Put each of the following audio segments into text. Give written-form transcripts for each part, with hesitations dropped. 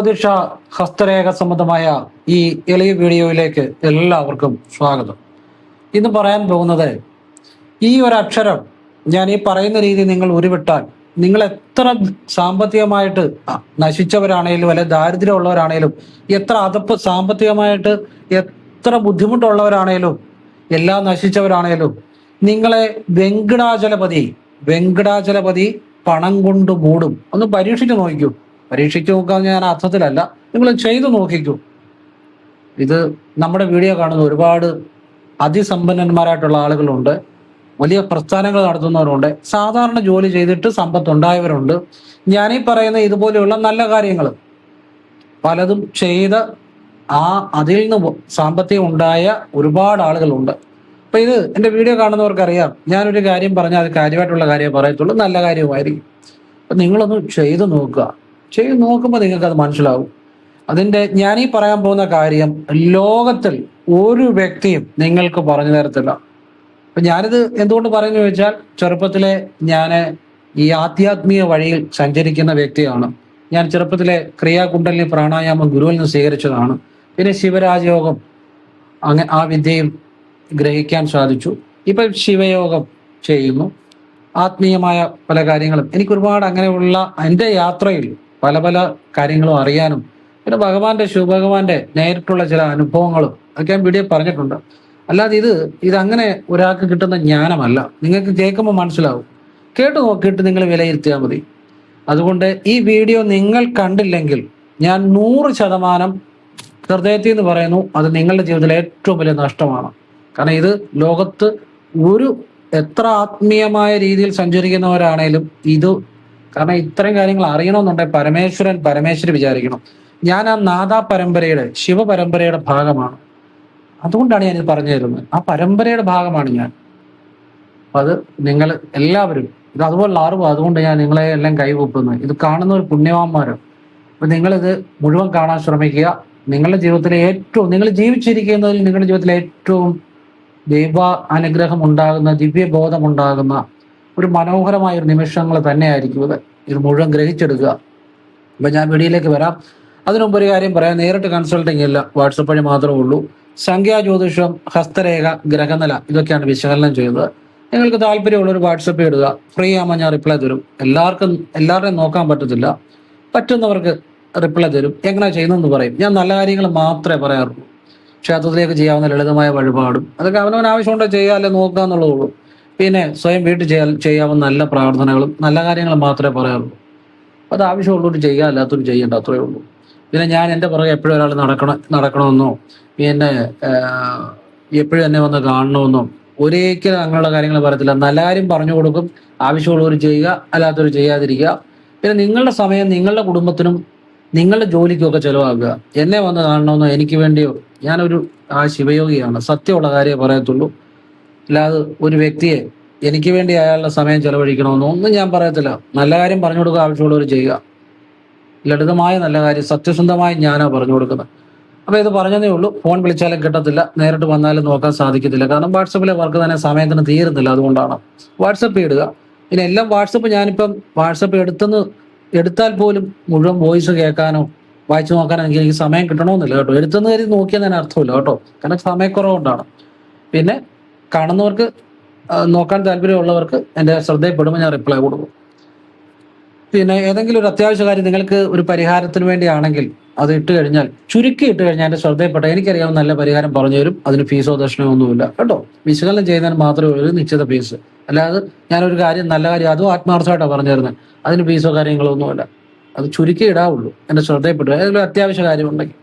ജ്യോതിഷ ഹസ്തരേഖ സംബന്ധമായ ഈ എളിയ വീഡിയോയിലേക്ക് എല്ലാവർക്കും സ്വാഗതം. ഇന്ന് പറയാൻ പോകുന്നത്, ഈ ഒരു അക്ഷരം ഞാൻ ഈ പറയുന്ന രീതി നിങ്ങൾ ഉരുവിട്ടാൽ നിങ്ങൾ എത്ര സാമ്പത്തികമായിട്ട് നശിച്ചവരാണേലും അല്ലെ ദാരിദ്ര്യമുള്ളവരാണേലും, എത്ര അതപ്പ് സാമ്പത്തികമായിട്ട് എത്ര ബുദ്ധിമുട്ടുള്ളവരാണേലും, എല്ലാം നശിച്ചവരാണേലും, നിങ്ങളെ വെങ്കടാചലപതി പണം കൊണ്ട് മൂടും. ഒന്ന് പരീക്ഷിച്ച് നോക്കിക്കൂ. പരീക്ഷിച്ചു നോക്കാൻ ഞാൻ അർത്ഥത്തിലല്ല, നിങ്ങൾ ചെയ്തു നോക്കിക്കൂ. ഇത് നമ്മുടെ വീഡിയോ കാണുന്ന ഒരുപാട് അതിസമ്പന്നന്മാരായിട്ടുള്ള ആളുകളുണ്ട്, വലിയ പ്രസ്ഥാനങ്ങൾ നടത്തുന്നവരുണ്ട്, സാധാരണ ജോലി ചെയ്തിട്ട് സമ്പത്തുണ്ടായവരുണ്ട്. ഞാനീ പറയുന്ന ഇതുപോലെയുള്ള നല്ല കാര്യങ്ങൾ പലതും ചെയ്ത് അതിൽ നിന്ന് സാമ്പത്തികം ഉണ്ടായ ഒരുപാട് ആളുകളുണ്ട്. അപ്പൊ ഇത് എൻ്റെ വീഡിയോ കാണുന്നവർക്കറിയാം, ഞാനൊരു കാര്യം പറഞ്ഞാൽ അത് കാര്യമായിട്ടുള്ള കാര്യമേ പറയത്തുള്ളൂ, നല്ല കാര്യമായിരിക്കും. അപ്പൊ നിങ്ങളൊന്ന് ചെയ്തു നോക്കുക. ചെയ്ത് നോക്കുമ്പോൾ നിങ്ങൾക്ക് അത് മനസ്സിലാവും. ഞാനീ പറയാൻ പോകുന്ന കാര്യം ലോകത്തിൽ ഒരു വ്യക്തിയും നിങ്ങൾക്ക് പറഞ്ഞു തരത്തില്ല. അപ്പൊ ഞാനിത് എന്തുകൊണ്ട് പറയുന്നു ചോദിച്ചാൽ, ചെറുപ്പത്തിലെ ഞാൻ ഈ ആധ്യാത്മിക വഴിയിൽ സഞ്ചരിക്കുന്ന വ്യക്തിയാണ്. ഞാൻ ചെറുപ്പത്തിലെ ക്രിയാകുണ്ടലിനി പ്രാണായാമം ഗുരുവിൽ നിന്ന് സ്വീകരിച്ചതാണ്. പിന്നെ ശിവരാജയോഗം ആ വിദ്യയും ഗ്രഹിക്കാൻ സാധിച്ചു. ഇപ്പൊ ശിവയോഗം ചെയ്യുന്നു. ആത്മീയമായ പല കാര്യങ്ങളും എനിക്ക് ഒരുപാട് അങ്ങനെയുള്ള എൻ്റെ യാത്രയിൽ പല പല കാര്യങ്ങളും അറിയാനും, പിന്നെ ശിവഭഗവാന്റെ നേരിട്ടുള്ള ചില അനുഭവങ്ങളും ഒക്കെ ഞാൻ വീഡിയോ പറഞ്ഞിട്ടുണ്ട്. അല്ലാതെ ഇതങ്ങനെ ഒരാൾക്ക് കിട്ടുന്ന ജ്ഞാനമല്ല. നിങ്ങൾക്ക് കേൾക്കുമ്പോൾ മനസ്സിലാവും. കേട്ടു നോക്കിയിട്ട് നിങ്ങൾ വിലയിരുത്തിയാൽ മതി. അതുകൊണ്ട് ഈ വീഡിയോ നിങ്ങൾ കണ്ടില്ലെങ്കിൽ ഞാൻ 100% ഹൃദയത്തിൽ നിന്ന് പറയുന്നു, അത് നിങ്ങളുടെ ജീവിതത്തിലെ ഏറ്റവും വലിയ നഷ്ടമാണ്. കാരണം ഇത് ലോകത്ത് എത്ര ആത്മീയമായ രീതിയിൽ സഞ്ചരിക്കുന്നവരാണേലും കാരണം ഇത്തരം കാര്യങ്ങൾ അറിയണമെന്നുണ്ടെങ്കിൽ പരമേശ്വരി വിചാരിക്കണം. ഞാൻ ആ നാദാ പരമ്പരയുടെ ശിവപരമ്പരയുടെ ഭാഗമാണ്. അതുകൊണ്ടാണ് ഞാനിത് പറഞ്ഞു തരുന്നത്. ആ പരമ്പരയുടെ ഭാഗമാണ് ഞാൻ. അത് നിങ്ങൾ എല്ലാവരും ഇത് അതുപോലുള്ള അറിവ്, അതുകൊണ്ട് ഞാൻ നിങ്ങളെ എല്ലാം കൈകൂപ്പുന്നത്. ഇത് കാണുന്ന ഒരു പുണ്യവാന്മാരാണ്. അപ്പൊ നിങ്ങളിത് മുഴുവൻ കാണാൻ ശ്രമിക്കുക. നിങ്ങളുടെ ജീവിതത്തിലെ നിങ്ങൾ ജീവിച്ചിരിക്കുന്നതിൽ നിങ്ങളുടെ ജീവിതത്തിലെ ഏറ്റവും ദൈവ അനുഗ്രഹം ഉണ്ടാകുന്ന, ദിവ്യബോധം ഉണ്ടാകുന്ന ഒരു മനോഹരമായ ഒരു നിമിഷങ്ങൾ തന്നെയായിരിക്കും ഇത് മുഴുവൻ ഗ്രഹിച്ചെടുക്കുക. അപ്പൊ ഞാൻ വീഡിയോയിലേക്ക് വരാം. അതിനുമുമ്പ് ഒരു കാര്യം പറയാം, നേരിട്ട് കൺസൾട്ടിങ് ഇല്ല, വാട്സപ്പ് വഴി മാത്രമേ ഉള്ളൂ. സംഖ്യാജ്യോതിഷം, ഹസ്തരേഖ, ഗ്രഹനില ഇതൊക്കെയാണ് വിശകലനം ചെയ്യുന്നത്. നിങ്ങൾക്ക് താല്പര്യമുള്ളൊരു വാട്സപ്പ് ഇടുക, ഫ്രീ ആകുമ്പോൾ ഞാൻ റിപ്ലൈ തരും. എല്ലാവരുടെയും നോക്കാൻ പറ്റത്തില്ല, പറ്റുന്നവർക്ക് റിപ്ലൈ തരും. എങ്ങനെ ചെയ്യുന്നതെന്ന് പറയും. ഞാൻ നല്ല കാര്യങ്ങൾ മാത്രമേ പറയാറുള്ളൂ. ക്ഷേത്രത്തിലേക്ക് ചെയ്യാവുന്ന ലളിതമായ വഴിപാടും അതൊക്കെ അവനവൻ ആവശ്യമുണ്ടോ ചെയ്യുക, അല്ലെ നോക്കുക എന്നുള്ളതുള്ളൂ. പിന്നെ സ്വയം വീട്ടിൽ ചെയ്യാവുന്ന നല്ല പ്രാർത്ഥനകളും നല്ല കാര്യങ്ങളും മാത്രമേ പറയാറുള്ളൂ. അത് ആവശ്യമുള്ളവർ ചെയ്യുക, അല്ലാത്തവർ ചെയ്യേണ്ട, അത്രേ ഉള്ളൂ. പിന്നെ ഞാൻ എൻ്റെ പുറകെ എപ്പോഴും ഒരാൾ നടക്കണമെന്നോ, പിന്നെ എപ്പോഴും എന്നെ വന്ന് കാണണമെന്നോ ഒരിക്കലും അങ്ങനെയുള്ള കാര്യങ്ങൾ പറയത്തില്ല. നല്ല കാര്യം പറഞ്ഞു കൊടുക്കും. ആവശ്യമുള്ളവർ ചെയ്യുക, അല്ലാത്തവർ ചെയ്യാതിരിക്കുക. പിന്നെ നിങ്ങളുടെ സമയം നിങ്ങളുടെ കുടുംബത്തിനും നിങ്ങളുടെ ജോലിക്കുമൊക്കെ ചിലവാക്കുക. എന്നെ വന്ന് കാണണമെന്നോ എനിക്ക് വേണ്ടിയോ, ഞാനൊരു ശിവയോഗിയാണ്, സത്യമുള്ള കാര്യമേ പറയത്തുള്ളൂ. അല്ലാതെ ഒരു വ്യക്തിയെ എനിക്ക് വേണ്ടി അയാളുടെ സമയം ചെലവഴിക്കണമെന്നോ ഒന്നും ഞാൻ പറയത്തില്ല. നല്ല കാര്യം പറഞ്ഞു കൊടുക്കുക, ആവശ്യമുള്ളവർ ചെയ്യുക. ലളിതമായ നല്ല കാര്യം സത്യസന്ധമായി ഞാനാണ് പറഞ്ഞു കൊടുക്കുന്നത്. അപ്പൊ ഇത് പറഞ്ഞതേ ഉള്ളൂ. ഫോൺ വിളിച്ചാലും കിട്ടത്തില്ല, നേരിട്ട് വന്നാലും നോക്കാൻ സാധിക്കത്തില്ല. കാരണം വാട്സപ്പിലെ വർക്ക് തന്നെ സമയത്തിന് തീരുന്നില്ല. അതുകൊണ്ടാണ് വാട്സപ്പ് ഇടുക. പിന്നെ എല്ലാം ഞാനിപ്പം വാട്സപ്പ് എടുത്താൽ പോലും മുഴുവൻ വോയിസ് കേൾക്കാനോ വായിച്ചു നോക്കാനോ എനിക്ക് സമയം കിട്ടണമെന്നില്ല കേട്ടോ. എടുത്തെന്ന് കരുതി നോക്കിയാൽ തന്നെ അർത്ഥമില്ല കേട്ടോ, കാരണം സമയക്കുറവുകൊണ്ടാണ്. പിന്നെ കാണുന്നവർക്ക്, നോക്കാൻ താല്പര്യമുള്ളവർക്ക് എൻ്റെ ശ്രദ്ധയിൽപ്പെടുമ്പോൾ ഞാൻ റിപ്ലൈ കൊടുക്കും. പിന്നെ ഏതെങ്കിലും ഒരു അത്യാവശ്യ കാര്യം നിങ്ങൾക്ക് ഒരു പരിഹാരത്തിന് വേണ്ടിയാണെങ്കിൽ അത് ചുരുക്കി ഇട്ട് കഴിഞ്ഞാൽ എൻ്റെ ശ്രദ്ധയിൽപ്പെട്ട എനിക്കറിയാവുന്ന നല്ല പരിഹാരം പറഞ്ഞു തരും. അതിന് ഫീസോ ദക്ഷിണയോ ഒന്നുമില്ല കേട്ടോ. വിശകലനം ചെയ്യുന്നതിന് മാത്രമേ ഒരു നിശ്ചിത ഫീസ്. അല്ലാതെ ഞാനൊരു കാര്യം നല്ല കാര്യം അതും ആത്മാർത്ഥമായിട്ടാണ് പറഞ്ഞു തരുന്നത്. അതിന് ഫീസോ കാര്യങ്ങളോ ഒന്നുമില്ല. അത് ചുരുക്കി ഇടാവുള്ളൂ എൻ്റെ ശ്രദ്ധയിൽപ്പെട്ടു ഏതെങ്കിലും അത്യാവശ്യ കാര്യം ഉണ്ടെങ്കിൽ.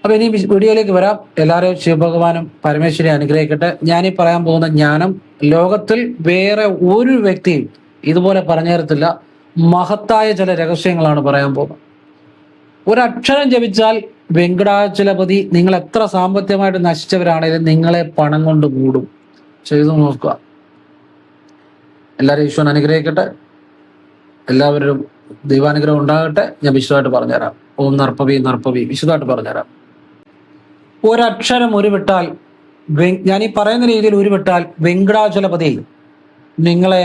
അപ്പൊ ഇനി വീഡിയോയിലേക്ക് വരാം. എല്ലാവരെയും ശിവഭഗവാനും പരമേശ്വരി അനുഗ്രഹിക്കട്ടെ. ഞാനീ പറയാൻ പോകുന്ന ജ്ഞാനം ലോകത്തിൽ വേറെ ഒരു വ്യക്തിയും ഇതുപോലെ പറഞ്ഞു തരത്തില്ല. മഹത്തായ ചില രഹസ്യങ്ങളാണ് പറയാൻ പോകുന്നത്. ഒരക്ഷരം ജപിച്ചാൽ വെങ്കടാചലപതി നിങ്ങൾ എത്ര സാമ്പത്തികമായിട്ട് നശിച്ചവരാണെങ്കിലും നിങ്ങളെ പണം കൊണ്ട് മൂടും. ചെയ്തു നോക്കുക. എല്ലാവരും ഈശ്വരൻ അനുഗ്രഹിക്കട്ടെ. എല്ലാവരും ദൈവാനുഗ്രഹം ഉണ്ടാകട്ടെ. ഞാൻ വിശദമായിട്ട് പറഞ്ഞുതരാം. ഓം നർപ്പവി വിശദമായിട്ട് പറഞ്ഞുതരാം. ഒരക്ഷരം ഉരുവിട്ടാൽ, ഞാൻ ഈ പറയുന്ന രീതിയിൽ ഉരുവിട്ടാൽ വെങ്കടാചലപതി നിങ്ങളെ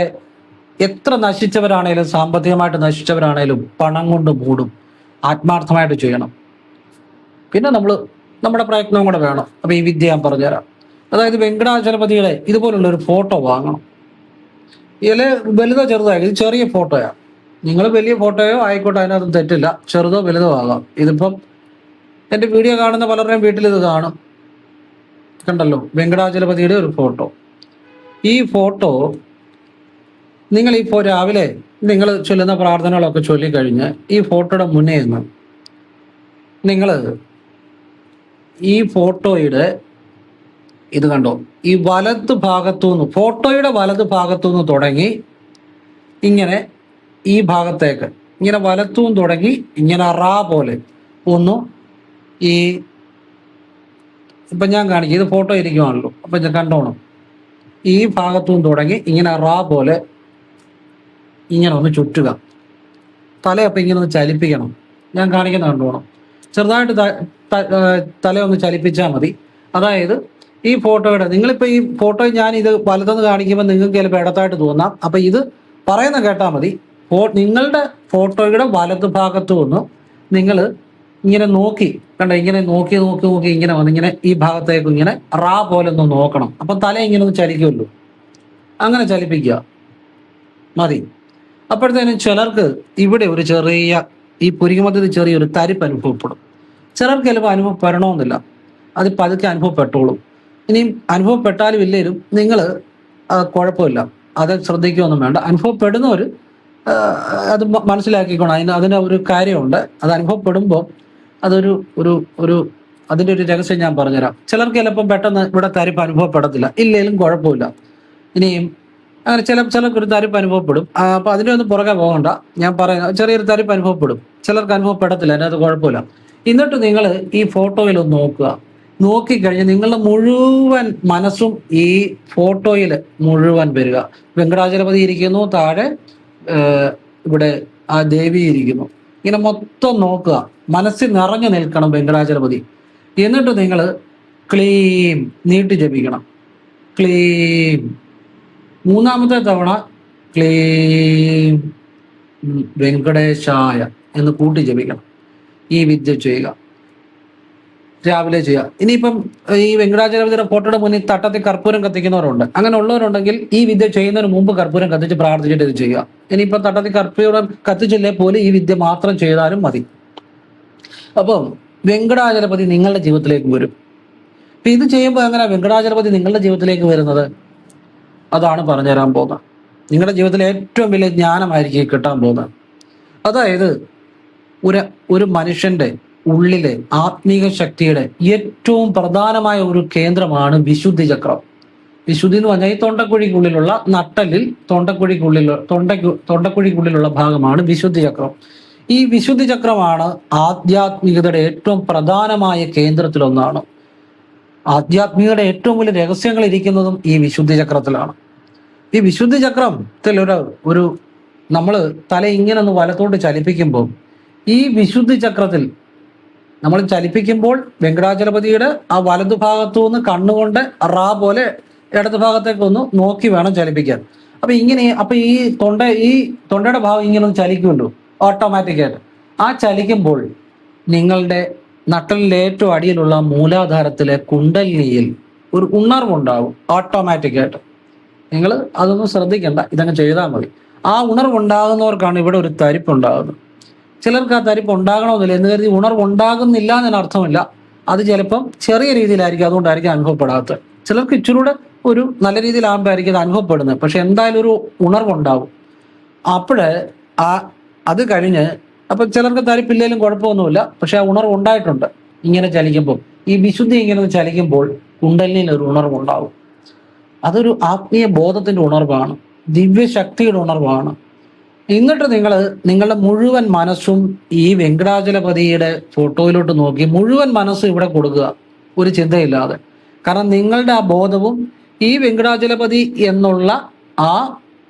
എത്ര നശിച്ചവരാണേലും, സാമ്പത്തികമായിട്ട് നശിച്ചവരാണേലും പണം കൊണ്ട് മൂടും. ആത്മാർത്ഥമായിട്ട് ചെയ്യണം. പിന്നെ നമ്മുടെ പ്രയത്നവും കൂടെ വേണം. അപ്പോൾ ഈ വിദ്യ ഞാൻ പറഞ്ഞുതരാം. അതായത് വെങ്കടാചലപതിയുടെ ഇതുപോലുള്ള ഒരു ഫോട്ടോ വാങ്ങണം. ഇതിൽ വലുതോ ചെറുതോ, ഇത് ചെറിയ ഫോട്ടോയാണ്. നിങ്ങൾ വലിയ ഫോട്ടോയോ ആയിക്കോട്ടെ, അതിനകത്തും തെറ്റില്ല. ചെറുതോ വലുതോ ആകാം. ഇതിപ്പം എൻ്റെ വീഡിയോ കാണുന്ന പലരുടെയും വീട്ടിൽ ഇത് കാണും. കണ്ടല്ലോ, വെങ്കടാചലപതിയുടെ ഒരു ഫോട്ടോ. ഈ ഫോട്ടോ നിങ്ങളിപ്പോൾ രാവിലെ നിങ്ങൾ ചൊല്ലുന്ന പ്രാർത്ഥനകളൊക്കെ ചൊല്ലിക്കഴിഞ്ഞ് ഈ ഫോട്ടോയുടെ മുന്നേ നിന്ന് നിങ്ങൾ ഈ ഫോട്ടോയുടെ ഇത് കണ്ടോ, ഈ വലത് ഭാഗത്തുനിന്ന്, ഫോട്ടോയുടെ വലത് ഭാഗത്തുനിന്ന് തുടങ്ങി ഇങ്ങനെ ഈ ഭാഗത്തേക്ക് ഇങ്ങനെ വലത്തുനിന്ന് തുടങ്ങി ഇങ്ങനെ റാ പോലെ ഒന്ന് ഈ ഇപ്പം ഞാൻ കാണിക്കും, ഇത് ഫോട്ടോ ഇരിക്കുവാണല്ലോ. അപ്പം ഞാൻ കണ്ടോണം, ഈ ഭാഗത്തുനിന്ന് തുടങ്ങി ഇങ്ങനെ റാ പോലെ ഇങ്ങനെ ഒന്ന് ചുറ്റുക. തലയപ്പം ഇങ്ങനെ ഒന്ന് ചലിപ്പിക്കണം. ഞാൻ കാണിക്കുന്ന കണ്ടോണം. ചെറുതായിട്ട് തലയൊന്ന് ചലിപ്പിച്ചാൽ മതി. അതായത് ഈ ഫോട്ടോയുടെ, നിങ്ങളിപ്പോൾ ഈ ഫോട്ടോ ഞാൻ ഇത് വലത്തുനിന്ന് കാണിക്കുമ്പോൾ നിങ്ങൾക്ക് ചിലപ്പോൾ ഇടത്തായിട്ട് തോന്നാം. അപ്പം ഇത് പറയുന്ന കേട്ടാൽ മതി. നിങ്ങളുടെ ഫോട്ടോയുടെ വലത് ഭാഗത്തു നിന്ന് നിങ്ങൾ ഇങ്ങനെ നോക്കി കണ്ടോ, ഇങ്ങനെ നോക്കി നോക്കി നോക്കി ഇങ്ങനെ വന്ന് ഇങ്ങനെ ഈ ഭാഗത്തേക്ക് ഇങ്ങനെ റാ പോലെ ഒന്ന് നോക്കണം. അപ്പം തല ഇങ്ങനെ ഒന്ന് ചലിക്കുമല്ലോ, അങ്ങനെ ചലിപ്പിക്കുക മതി. അപ്പോഴത്തേനും ചിലർക്ക് ഇവിടെ ഒരു ചെറിയ ഈ പുരികമധ്യത്തിൽ ചെറിയൊരു തരിപ്പ് അനുഭവപ്പെടും. ചിലർക്ക് ചിലപ്പോൾ അനുഭവപ്പെടണമെന്നില്ല, അത് പതുക്കെ അനുഭവപ്പെട്ടോളും. ഇനിയും അനുഭവപ്പെട്ടാലും ഇല്ലേലും നിങ്ങൾ കുഴപ്പമില്ല, അത് ശ്രദ്ധിക്കുകയൊന്നും വേണ്ട. അനുഭവപ്പെടുന്നവർ അത് മനസ്സിലാക്കിക്കോണം. അതിന് ഒരു കാര്യമുണ്ട്. അത് അനുഭവപ്പെടുമ്പോൾ അതൊരു ഒരു ഒരു അതിൻ്റെ ഒരു രഹസ്യം ഞാൻ പറഞ്ഞുതരാം. ചിലർക്ക് ചിലപ്പം പെട്ടെന്ന് ഇവിടെ തരിപ്പ് അനുഭവപ്പെടത്തില്ല, ഇല്ലെങ്കിലും കുഴപ്പമില്ല. ഇനിയും അങ്ങനെ ചിലർക്കൊരു തരിപ്പ് അനുഭവപ്പെടും. അപ്പോൾ അതിൻ്റെ ഒന്നും പുറകെ പോകണ്ട. ഞാൻ പറയാം, ചെറിയൊരു തരിപ്പ് അനുഭവപ്പെടും, ചിലർക്ക് അനുഭവപ്പെടത്തില്ല, അതിനകത്ത് കുഴപ്പമില്ല. എന്നിട്ട് നിങ്ങൾ ഈ ഫോട്ടോയിലൊന്ന് നോക്കുക. നോക്കിക്കഴിഞ്ഞ് നിങ്ങളുടെ മുഴുവൻ മനസ്സും ഈ ഫോട്ടോയിൽ മുഴുവൻ വരിക. വെങ്കടാചലപതി ഇരിക്കുന്നു, താഴെ ഇവിടെ ആ ദേവി ഇരിക്കുന്നു. ഇങ്ങനെ മൊത്തം നോക്കുക, മനസ്സിൽ നിറഞ്ഞു നിൽക്കണം വെങ്കടാചലപതി. എന്നിട്ട് നിങ്ങൾ ക്ലീം നീട്ടി ജപിക്കണം. ക്ലീം മൂന്നാമത്തെ തവണ ക്ലീം വെങ്കടേശായ എന്ന് കൂട്ടി ജപിക്കണം. ഈ വിദ്യ ചെയ്യുക, രാവിലെ ചെയ്യുക. ഇനിയിപ്പം ഈ വെങ്കടാചലപതിയുടെ ഫോട്ടോയുടെ മുന്നിൽ തട്ടത്തിൽ കർപ്പൂരം കത്തിക്കുന്നവരുണ്ട്. അങ്ങനെ ഉള്ളവരുണ്ടെങ്കിൽ ഈ വിദ്യ ചെയ്യുന്നതിന് മുമ്പ് കർപ്പൂരം കത്തിച്ച് പ്രാർത്ഥിച്ചിട്ട് ഇത് ചെയ്യുക. ഇനിയിപ്പം തട്ടത്തിൽ കർപ്പൂരം കത്തിച്ചില്ലേ പോലും ഈ വിദ്യ മാത്രം ചെയ്താലും മതി. അപ്പം വെങ്കടാചലപതി നിങ്ങളുടെ ജീവിതത്തിലേക്ക് വരും. അപ്പം ഇത് ചെയ്യുമ്പോൾ എങ്ങനെ വെങ്കടാചലപതി നിങ്ങളുടെ ജീവിതത്തിലേക്ക് വരുന്നത്? അതാണ് പറഞ്ഞുതരാൻ പോകുന്നത്. നിങ്ങളുടെ ജീവിതത്തിലെ ഏറ്റവും വലിയ ജ്ഞാനമായിരിക്കും കിട്ടാൻ പോകുന്നത്. അതായത് ഒരു മനുഷ്യന്റെ ഉള്ളിലെ ആത്മീക ശക്തിയുടെ ഏറ്റവും പ്രധാനമായ ഒരു കേന്ദ്രമാണ് വിശുദ്ധി ചക്രം. വിശുദ്ധി എന്ന് പറഞ്ഞാൽ ഈ തൊണ്ടക്കുഴിക്കുള്ളിലുള്ള നട്ടലിൽ തൊണ്ടക്കുഴിക്കുള്ളിലുള്ള ഭാഗമാണ് വിശുദ്ധി ചക്രം. ഈ വിശുദ്ധി ചക്രമാണ് ആധ്യാത്മികതയുടെ ഏറ്റവും പ്രധാനമായ കേന്ദ്രത്തിലൊന്നാണ്. ആധ്യാത്മികതയുടെ ഏറ്റവും വലിയ രഹസ്യങ്ങൾ ഇരിക്കുന്നതും ഈ വിശുദ്ധി ചക്രത്തിലാണ്. ഈ വിശുദ്ധി ചക്രത്തിൽ ഒരു നമ്മൾ തല ഇങ്ങനെ ഒന്ന് വലത്തോട്ട് ചലിപ്പിക്കുമ്പോൾ ഈ വിശുദ്ധി ചക്രത്തിൽ നമ്മൾ ചലിപ്പിക്കുമ്പോൾ വെങ്കടാചലപതിയുടെ ആ വലതു ഭാഗത്തു നിന്ന് കണ്ണുകൊണ്ട് റാ പോലെ ഇടതു ഭാഗത്തേക്ക് ഒന്ന് നോക്കി വേണം ചലിപ്പിക്കാൻ. അപ്പൊ ഈ തൊണ്ടയുടെ ഭാഗം ഇങ്ങനെ ഒന്ന് ചലിക്കുമല്ലോ ഓട്ടോമാറ്റിക്കായിട്ട്. ആ ചലിക്കുമ്പോൾ നിങ്ങളുടെ നട്ടലിന്റെ ഏറ്റവും അടിയിലുള്ള മൂലാധാരത്തിലെ കുണ്ടലിനിയിൽ ഒരു ഉണർവുണ്ടാവും ഓട്ടോമാറ്റിക്കായിട്ട്. നിങ്ങൾ അതൊന്നും ശ്രദ്ധിക്കണ്ട, ഇതങ്ങ് ചെയ്താൽ മതി. ആ ഉണർവുണ്ടാകുന്നവർക്കാണ് ഇവിടെ ഒരു തരിപ്പുണ്ടാകുന്നത്. ചിലർക്ക് ആ തരിപ്പ് ഉണ്ടാകണമെന്നില്ല എന്ന് കരുതി ഉണർവുണ്ടാകുന്നില്ല എന്നതിന് അർത്ഥമില്ല. അത് ചിലപ്പം ചെറിയ രീതിയിലായിരിക്കും, അതുകൊണ്ടായിരിക്കും അനുഭവപ്പെടാത്തത്. ചിലർക്ക് ഇച്ചിരൂടെ ഒരു നല്ല രീതിയിലാകുമ്പോഴായിരിക്കും അത് അനുഭവപ്പെടുന്നത്. പക്ഷെ എന്തായാലും ഒരു ഉണർവുണ്ടാവും. അപ്പോഴ് അത് കഴിഞ്ഞ് അപ്പം ചിലർക്ക് തരിപ്പില്ലെങ്കിലും കുഴപ്പമൊന്നുമില്ല. പക്ഷെ ആ ഉണർവ് ഉണ്ടായിട്ടുണ്ട്. ഇങ്ങനെ ചലിക്കുമ്പോൾ ഈ വിശുദ്ധി ഇങ്ങനെ ചലിക്കുമ്പോൾ കുണ്ടലിനിൽ ഒരു ഉണർവുണ്ടാവും. അതൊരു ആത്മീയ ബോധത്തിന്റെ ഉണർവാണ്, ദിവ്യശക്തിയുടെ ഉണർവാണ്. എന്നിട്ട് നിങ്ങളുടെ മുഴുവൻ മനസ്സും ഈ വെങ്കടാചലപതിയുടെ ഫോട്ടോയിലോട്ട് നോക്കി മുഴുവൻ മനസ്സും ഇവിടെ കൊടുക്കുക, ഒരു ചിന്തയില്ലാതെ. കാരണം നിങ്ങളുടെ ആ ബോധവും ഈ വെങ്കടാചലപതി എന്നുള്ള ആ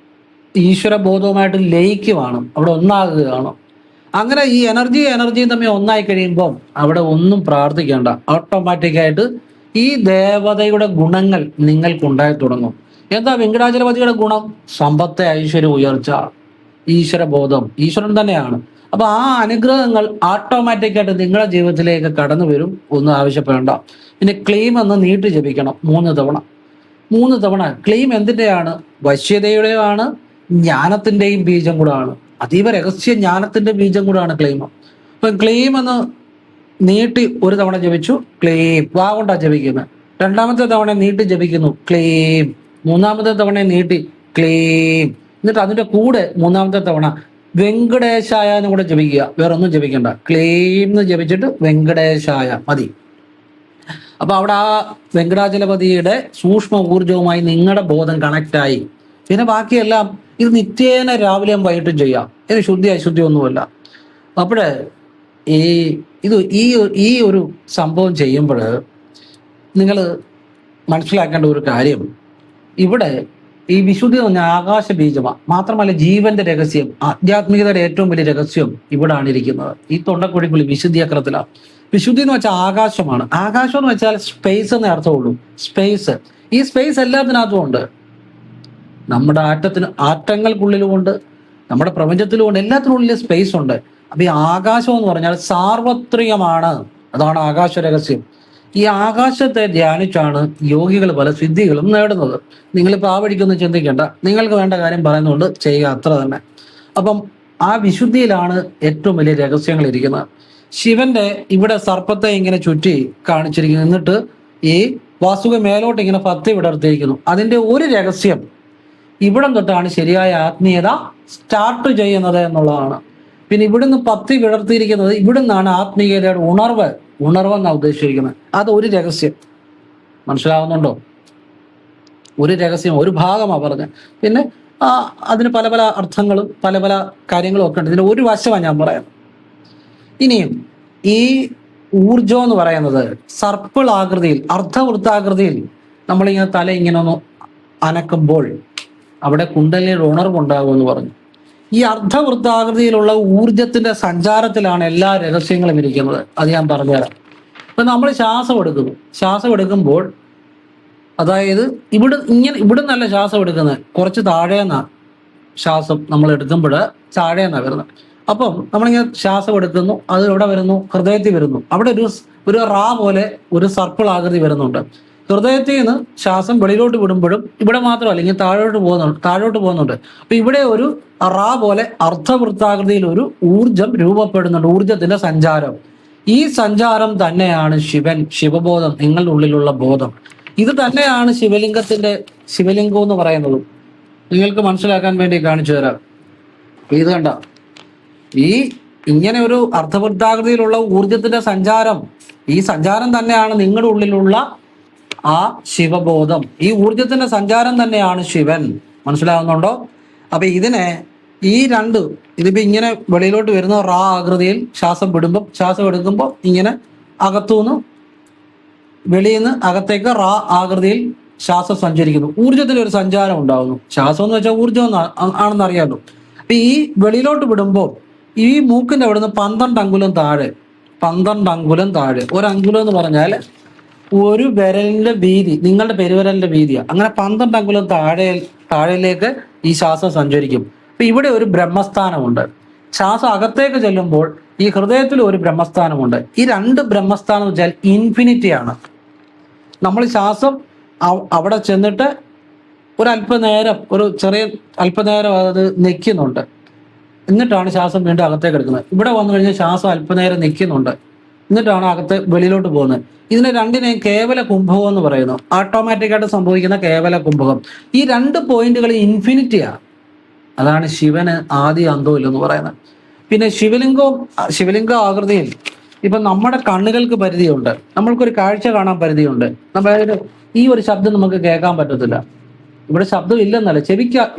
ഈശ്വര ബോധവുമായിട്ട് ലയിക്കുവാണ്, അവിടെ ഒന്നാകുകയാണ്. അങ്ങനെ ഈ എനർജിയും തമ്മിൽ ഒന്നായി കഴിയുമ്പോൾ അവിടെ ഒന്നും പ്രാർത്ഥിക്കേണ്ട, ഓട്ടോമാറ്റിക്കായിട്ട് ഈ ദേവതയുടെ ഗുണങ്ങൾ നിങ്ങൾക്കുണ്ടായി തുടങ്ങും. എന്താ വെങ്കടാചലപതിയുടെ ഗുണം? സമ്പത്തെ, ഐശ്വര്യ, ഉയർച്ച, ഈശ്വരബോധം. ഈശ്വരൻ തന്നെയാണ്. അപ്പൊ ആ അനുഗ്രഹങ്ങൾ ഓട്ടോമാറ്റിക്കായിട്ട് നിങ്ങളുടെ ജീവിതത്തിലേക്ക് കടന്നു വരും. ഒന്നും ആവശ്യപ്പെടേണ്ട. പിന്നെ ക്ലെയിം എന്ന് നീട്ടി ജപിക്കണം 3 തവണ. 3 തവണ ക്ലെയിം എന്തിൻ്റെയാണ്? വശ്യതയുടെയാണ്, ജ്ഞാനത്തിന്റെയും ബീജം കൂടാണ്. അതീവ രഹസ്യ ജ്ഞാനത്തിന്റെ ബീജം കൂടാണ് ക്ലെയിം. അപ്പൊ ക്ലെയിം എന്ന് നീട്ടി 1 തവണ ജപിച്ചു, ക്ലെയിം വാ കൊണ്ടാ ജപിക്കുന്നത്. 2ാമത്തെ തവണ നീട്ടി ജപിക്കുന്നു, ക്ലെയിം. 3ാമത്തെ തവണ നീട്ടി, ക്ലെയിം. എന്നിട്ട് അതിന്റെ കൂടെ 3ാമത്തെ തവണ വെങ്കടേശായ എന്ന് കൂടെ ജപിക്കുക. വേറെ ഒന്നും ജപിക്കണ്ട. ക്ലെയിം എന്ന് ജപിച്ചിട്ട് വെങ്കടേശായ മതി. അപ്പൊ അവിടെ ആ വെങ്കടാചലപതിയുടെ സൂക്ഷ്മ ഊർജവുമായി നിങ്ങളുടെ ബോധം കണക്റ്റായി. പിന്നെ ബാക്കിയെല്ലാം ഇത് നിത്യേന രാവിലെയും വൈകിട്ടും ചെയ്യാം. ഇത് ശുദ്ധി അശുദ്ധി ഒന്നുമല്ല. അപ്പോഴേ ഈ ഒരു സംഭവം ചെയ്യുമ്പോൾ നിങ്ങൾ മനസ്സിലാക്കേണ്ട ഒരു കാര്യം, ഇവിടെ ഈ വിശുദ്ധി എന്ന് പറഞ്ഞാൽ ആകാശ ബീജമാണ്. മാത്രമല്ല ജീവന്റെ രഹസ്യം, ആധ്യാത്മികതയുടെ ഏറ്റവും വലിയ രഹസ്യം ഇവിടാണ് ഇരിക്കുന്നത്. ഈ തൊണ്ടക്കുഴിക്കുള്ളിൽ വിശുദ്ധി ചക്രത്തിലാണ്. വിശുദ്ധി എന്ന് വെച്ചാൽ ആകാശമാണ്. ആകാശം എന്ന് വെച്ചാൽ സ്പേസ് എന്നേ അർത്ഥമുള്ളൂ. സ്പേസ്. ഈ സ്പേസ് എല്ലാത്തിനകത്തും ഉണ്ട്. നമ്മുടെ ആറ്റങ്ങൾക്കുള്ളിലും ഉണ്ട്, നമ്മുടെ പ്രപഞ്ചത്തിലും ഉണ്ട്, എല്ലാത്തിനുള്ളിലും സ്പേസ് ഉണ്ട്. അപ്പൊ ഈ ആകാശം എന്ന് പറഞ്ഞാൽ സാർവത്രികമാണ്. അതാണ് ആകാശ രഹസ്യം. ഈ ആകാശത്തെ ധ്യാനിച്ചാണ് യോഗികൾ പല സിദ്ധികളും നേടുന്നത്. നിങ്ങളിപ്പോൾ ആ വഴിക്കൊന്നും ചിന്തിക്കേണ്ട. നിങ്ങൾക്ക് വേണ്ട കാര്യം പറയുന്നുണ്ട് ചെയ്യുക, അത്ര തന്നെ. അപ്പം ആ വിശുദ്ധിയിലാണ് ഏറ്റവും വലിയ രഹസ്യങ്ങൾ ഇരിക്കുന്നത്. ശിവന്റെ ഇവിടെ സർപ്പത്തെ ഇങ്ങനെ ചുറ്റി കാണിച്ചിരിക്കുന്നു. എന്നിട്ട് ഈ വാസുക മേലോട്ട് ഇങ്ങനെ പത്തി വിടർത്തിയിരിക്കുന്നു. അതിന്റെ ഒരു രഹസ്യം ഇവിടം തൊട്ടാണ് ശരിയായ ആത്മീയത സ്റ്റാർട്ട് ചെയ്യുന്നത് എന്നുള്ളതാണ്. പിന്നെ ഇവിടുന്ന് പത്തി വിടർത്തിയിരിക്കുന്നത് ഇവിടുന്നാണ് ആത്മീയതയുടെ ഉണർവെന്നാണ് ഉദ്ദേശിച്ചിരിക്കുന്നത്. അത് ഒരു രഹസ്യം. മനസ്സിലാവുന്നുണ്ടോ? ഒരു രഹസ്യം, ഒരു ഭാഗമാണ് പറഞ്ഞത്. പിന്നെ അതിന് പല പല അർത്ഥങ്ങളും പല പല കാര്യങ്ങളും ഒക്കെ ഉണ്ട്. ഇതിന്റെ ഒരു വശമാണ് ഞാൻ പറയുന്നത്. ഇനിയും ഈ ഊർജം എന്ന് പറയുന്നത് സർപ്പിൾ ആകൃതിയിൽ, അർദ്ധവൃത്താകൃതിയിൽ നമ്മളിങ്ങനെ തല ഇങ്ങനെ ഒന്ന് അനക്കുമ്പോൾ അവിടെ കുണ്ടലിനിയുടെ ഉണർവുണ്ടാകുമെന്ന് പറഞ്ഞു. ഈ അർദ്ധവൃത്താകൃതിയിലുള്ള ഊർജത്തിന്റെ സഞ്ചാരത്തിലാണ് എല്ലാ രഹസ്യങ്ങളും ഇരിക്കുന്നത്. അത് ഞാൻ പറഞ്ഞുതരാം. ഇപ്പൊ നമ്മൾ ശ്വാസം എടുക്കുമ്പോൾ അതായത് ഇവിടെ നല്ല ശ്വാസം എടുക്കുന്നത്, കുറച്ച് താഴേന്നാണ് ശ്വാസം നമ്മൾ എടുക്കുമ്പോൾ താഴേന്നാണ് വരുന്നത്. അപ്പം നമ്മളിങ്ങനെ ശ്വാസം എടുക്കുന്നു, അത് എവിടെ വരുന്നു? ഹൃദയത്തിൽ വരുന്നു. അവിടെ ഒരു റാ പോലെ ഒരു സർപ്പിൾ ആകൃതി വരുന്നുണ്ട്. ഹൃദയത്തിൽ നിന്ന് ശ്വാസം വെളിയിലോട്ട് വിടുമ്പോഴും ഇവിടെ മാത്രമല്ല, ഇങ്ങനെ താഴോട്ട് പോകുന്നുണ്ട്. അപ്പൊ ഇവിടെ ഒരു റാ പോലെ അർദ്ധവൃത്താകൃതിയിൽ ഒരു ഊർജം രൂപപ്പെടുന്നുണ്ട്, ഊർജത്തിന്റെ സഞ്ചാരം. ഈ സഞ്ചാരം തന്നെയാണ് ശിവബോധം, നിങ്ങളുടെ ഉള്ളിലുള്ള ബോധം. ഇത് തന്നെയാണ് ശിവലിംഗം എന്ന് പറയുന്നതും. നിങ്ങൾക്ക് മനസ്സിലാക്കാൻ വേണ്ടി കാണിച്ചു തരാം. ഇത് കണ്ട, ഇങ്ങനെ ഒരു അർദ്ധവൃത്താകൃതിയിലുള്ള ഊർജത്തിന്റെ സഞ്ചാരം, ഈ സഞ്ചാരം തന്നെയാണ് നിങ്ങളുടെ ഉള്ളിലുള്ള ആ ശിവബോധം. ഈ ഊർജത്തിന്റെ സഞ്ചാരം തന്നെയാണ് ശിവൻ. മനസ്സിലാവുന്നുണ്ടോ? അപ്പൊ ഇതിപ്പോ ഇങ്ങനെ വെളിയിലോട്ട് വരുന്ന റാ ആകൃതിയിൽ ശ്വാസം എടുക്കുമ്പോൾ ഇങ്ങനെ അകത്തുനിന്ന് വെളിയിൽ നിന്ന് അകത്തേക്ക് റാ ആകൃതിയിൽ ശ്വാസം സഞ്ചരിക്കുന്നു. ഊർജത്തിന് ഒരു സഞ്ചാരം ഉണ്ടാകുന്നു. ശ്വാസം എന്ന് വെച്ചാൽ ഊർജം ആണെന്ന് അറിയാമല്ലോ. അപ്പൊ ഈ വെളിയിലോട്ട് വിടുമ്പോൾ ഈ മൂക്കിന്റെ അവിടുന്ന് 12 അങ്കുലം താഴെ, 12 അങ്കുലം താഴെ, 1 അങ്കുലം എന്ന് പറഞ്ഞാൽ ഒരു വിരലിന്റെ വീതി, നിങ്ങളുടെ പെരുവിരലിന്റെ വീതിയാണ്. അങ്ങനെ 12 അങ്കുലം താഴേലേക്ക് ഈ ശ്വാസം സഞ്ചരിക്കും. അപ്പൊ ഇവിടെ ഒരു ബ്രഹ്മസ്ഥാനമുണ്ട്. ശ്വാസം അകത്തേക്ക് ചെല്ലുമ്പോൾ ഈ ഹൃദയത്തിൽ ഒരു ബ്രഹ്മസ്ഥാനമുണ്ട്. ഈ 2 ബ്രഹ്മസ്ഥാനം എന്ന് വെച്ചാൽ ഇൻഫിനിറ്റിയാണ്. നമ്മൾ ശ്വാസം അവിടെ ചെന്നിട്ട് ഒരു ചെറിയ അല്പനേരം അത് നിൽക്കുന്നുണ്ട്. എന്നിട്ടാണ് ശ്വാസം വീണ്ടും അകത്തേക്ക് എടുക്കുന്നത്. ഇവിടെ വന്നു കഴിഞ്ഞാൽ ശ്വാസം അല്പനേരം നിൽക്കുന്നുണ്ട്, എന്നിട്ടാണ് വെളിയിലോട്ട് പോകുന്നത്. ഇതിനെ രണ്ടിനെയും കേവല കുംഭകം എന്ന് പറയുന്നു. ഓട്ടോമാറ്റിക്കായിട്ട് സംഭവിക്കുന്ന കേവല കുംഭകം. ഈ 2 പോയിന്റുകൾ ഇൻഫിനിറ്റിയാണ്. അതാണ് ശിവന് ആദി അന്തവും ഇല്ലെന്ന് പറയുന്നത്. പിന്നെ ശിവലിംഗ ആകൃതിയിൽ ഇപ്പൊ നമ്മുടെ കണ്ണുകൾക്ക് പരിധിയുണ്ട്, നമ്മൾക്കൊരു കാഴ്ച കാണാൻ പരിധിയുണ്ട്. ഈ ഒരു ശബ്ദം നമുക്ക് കേൾക്കാൻ പറ്റത്തില്ല. ഇവിടെ ശബ്ദം ഇല്ലെന്നല്ല,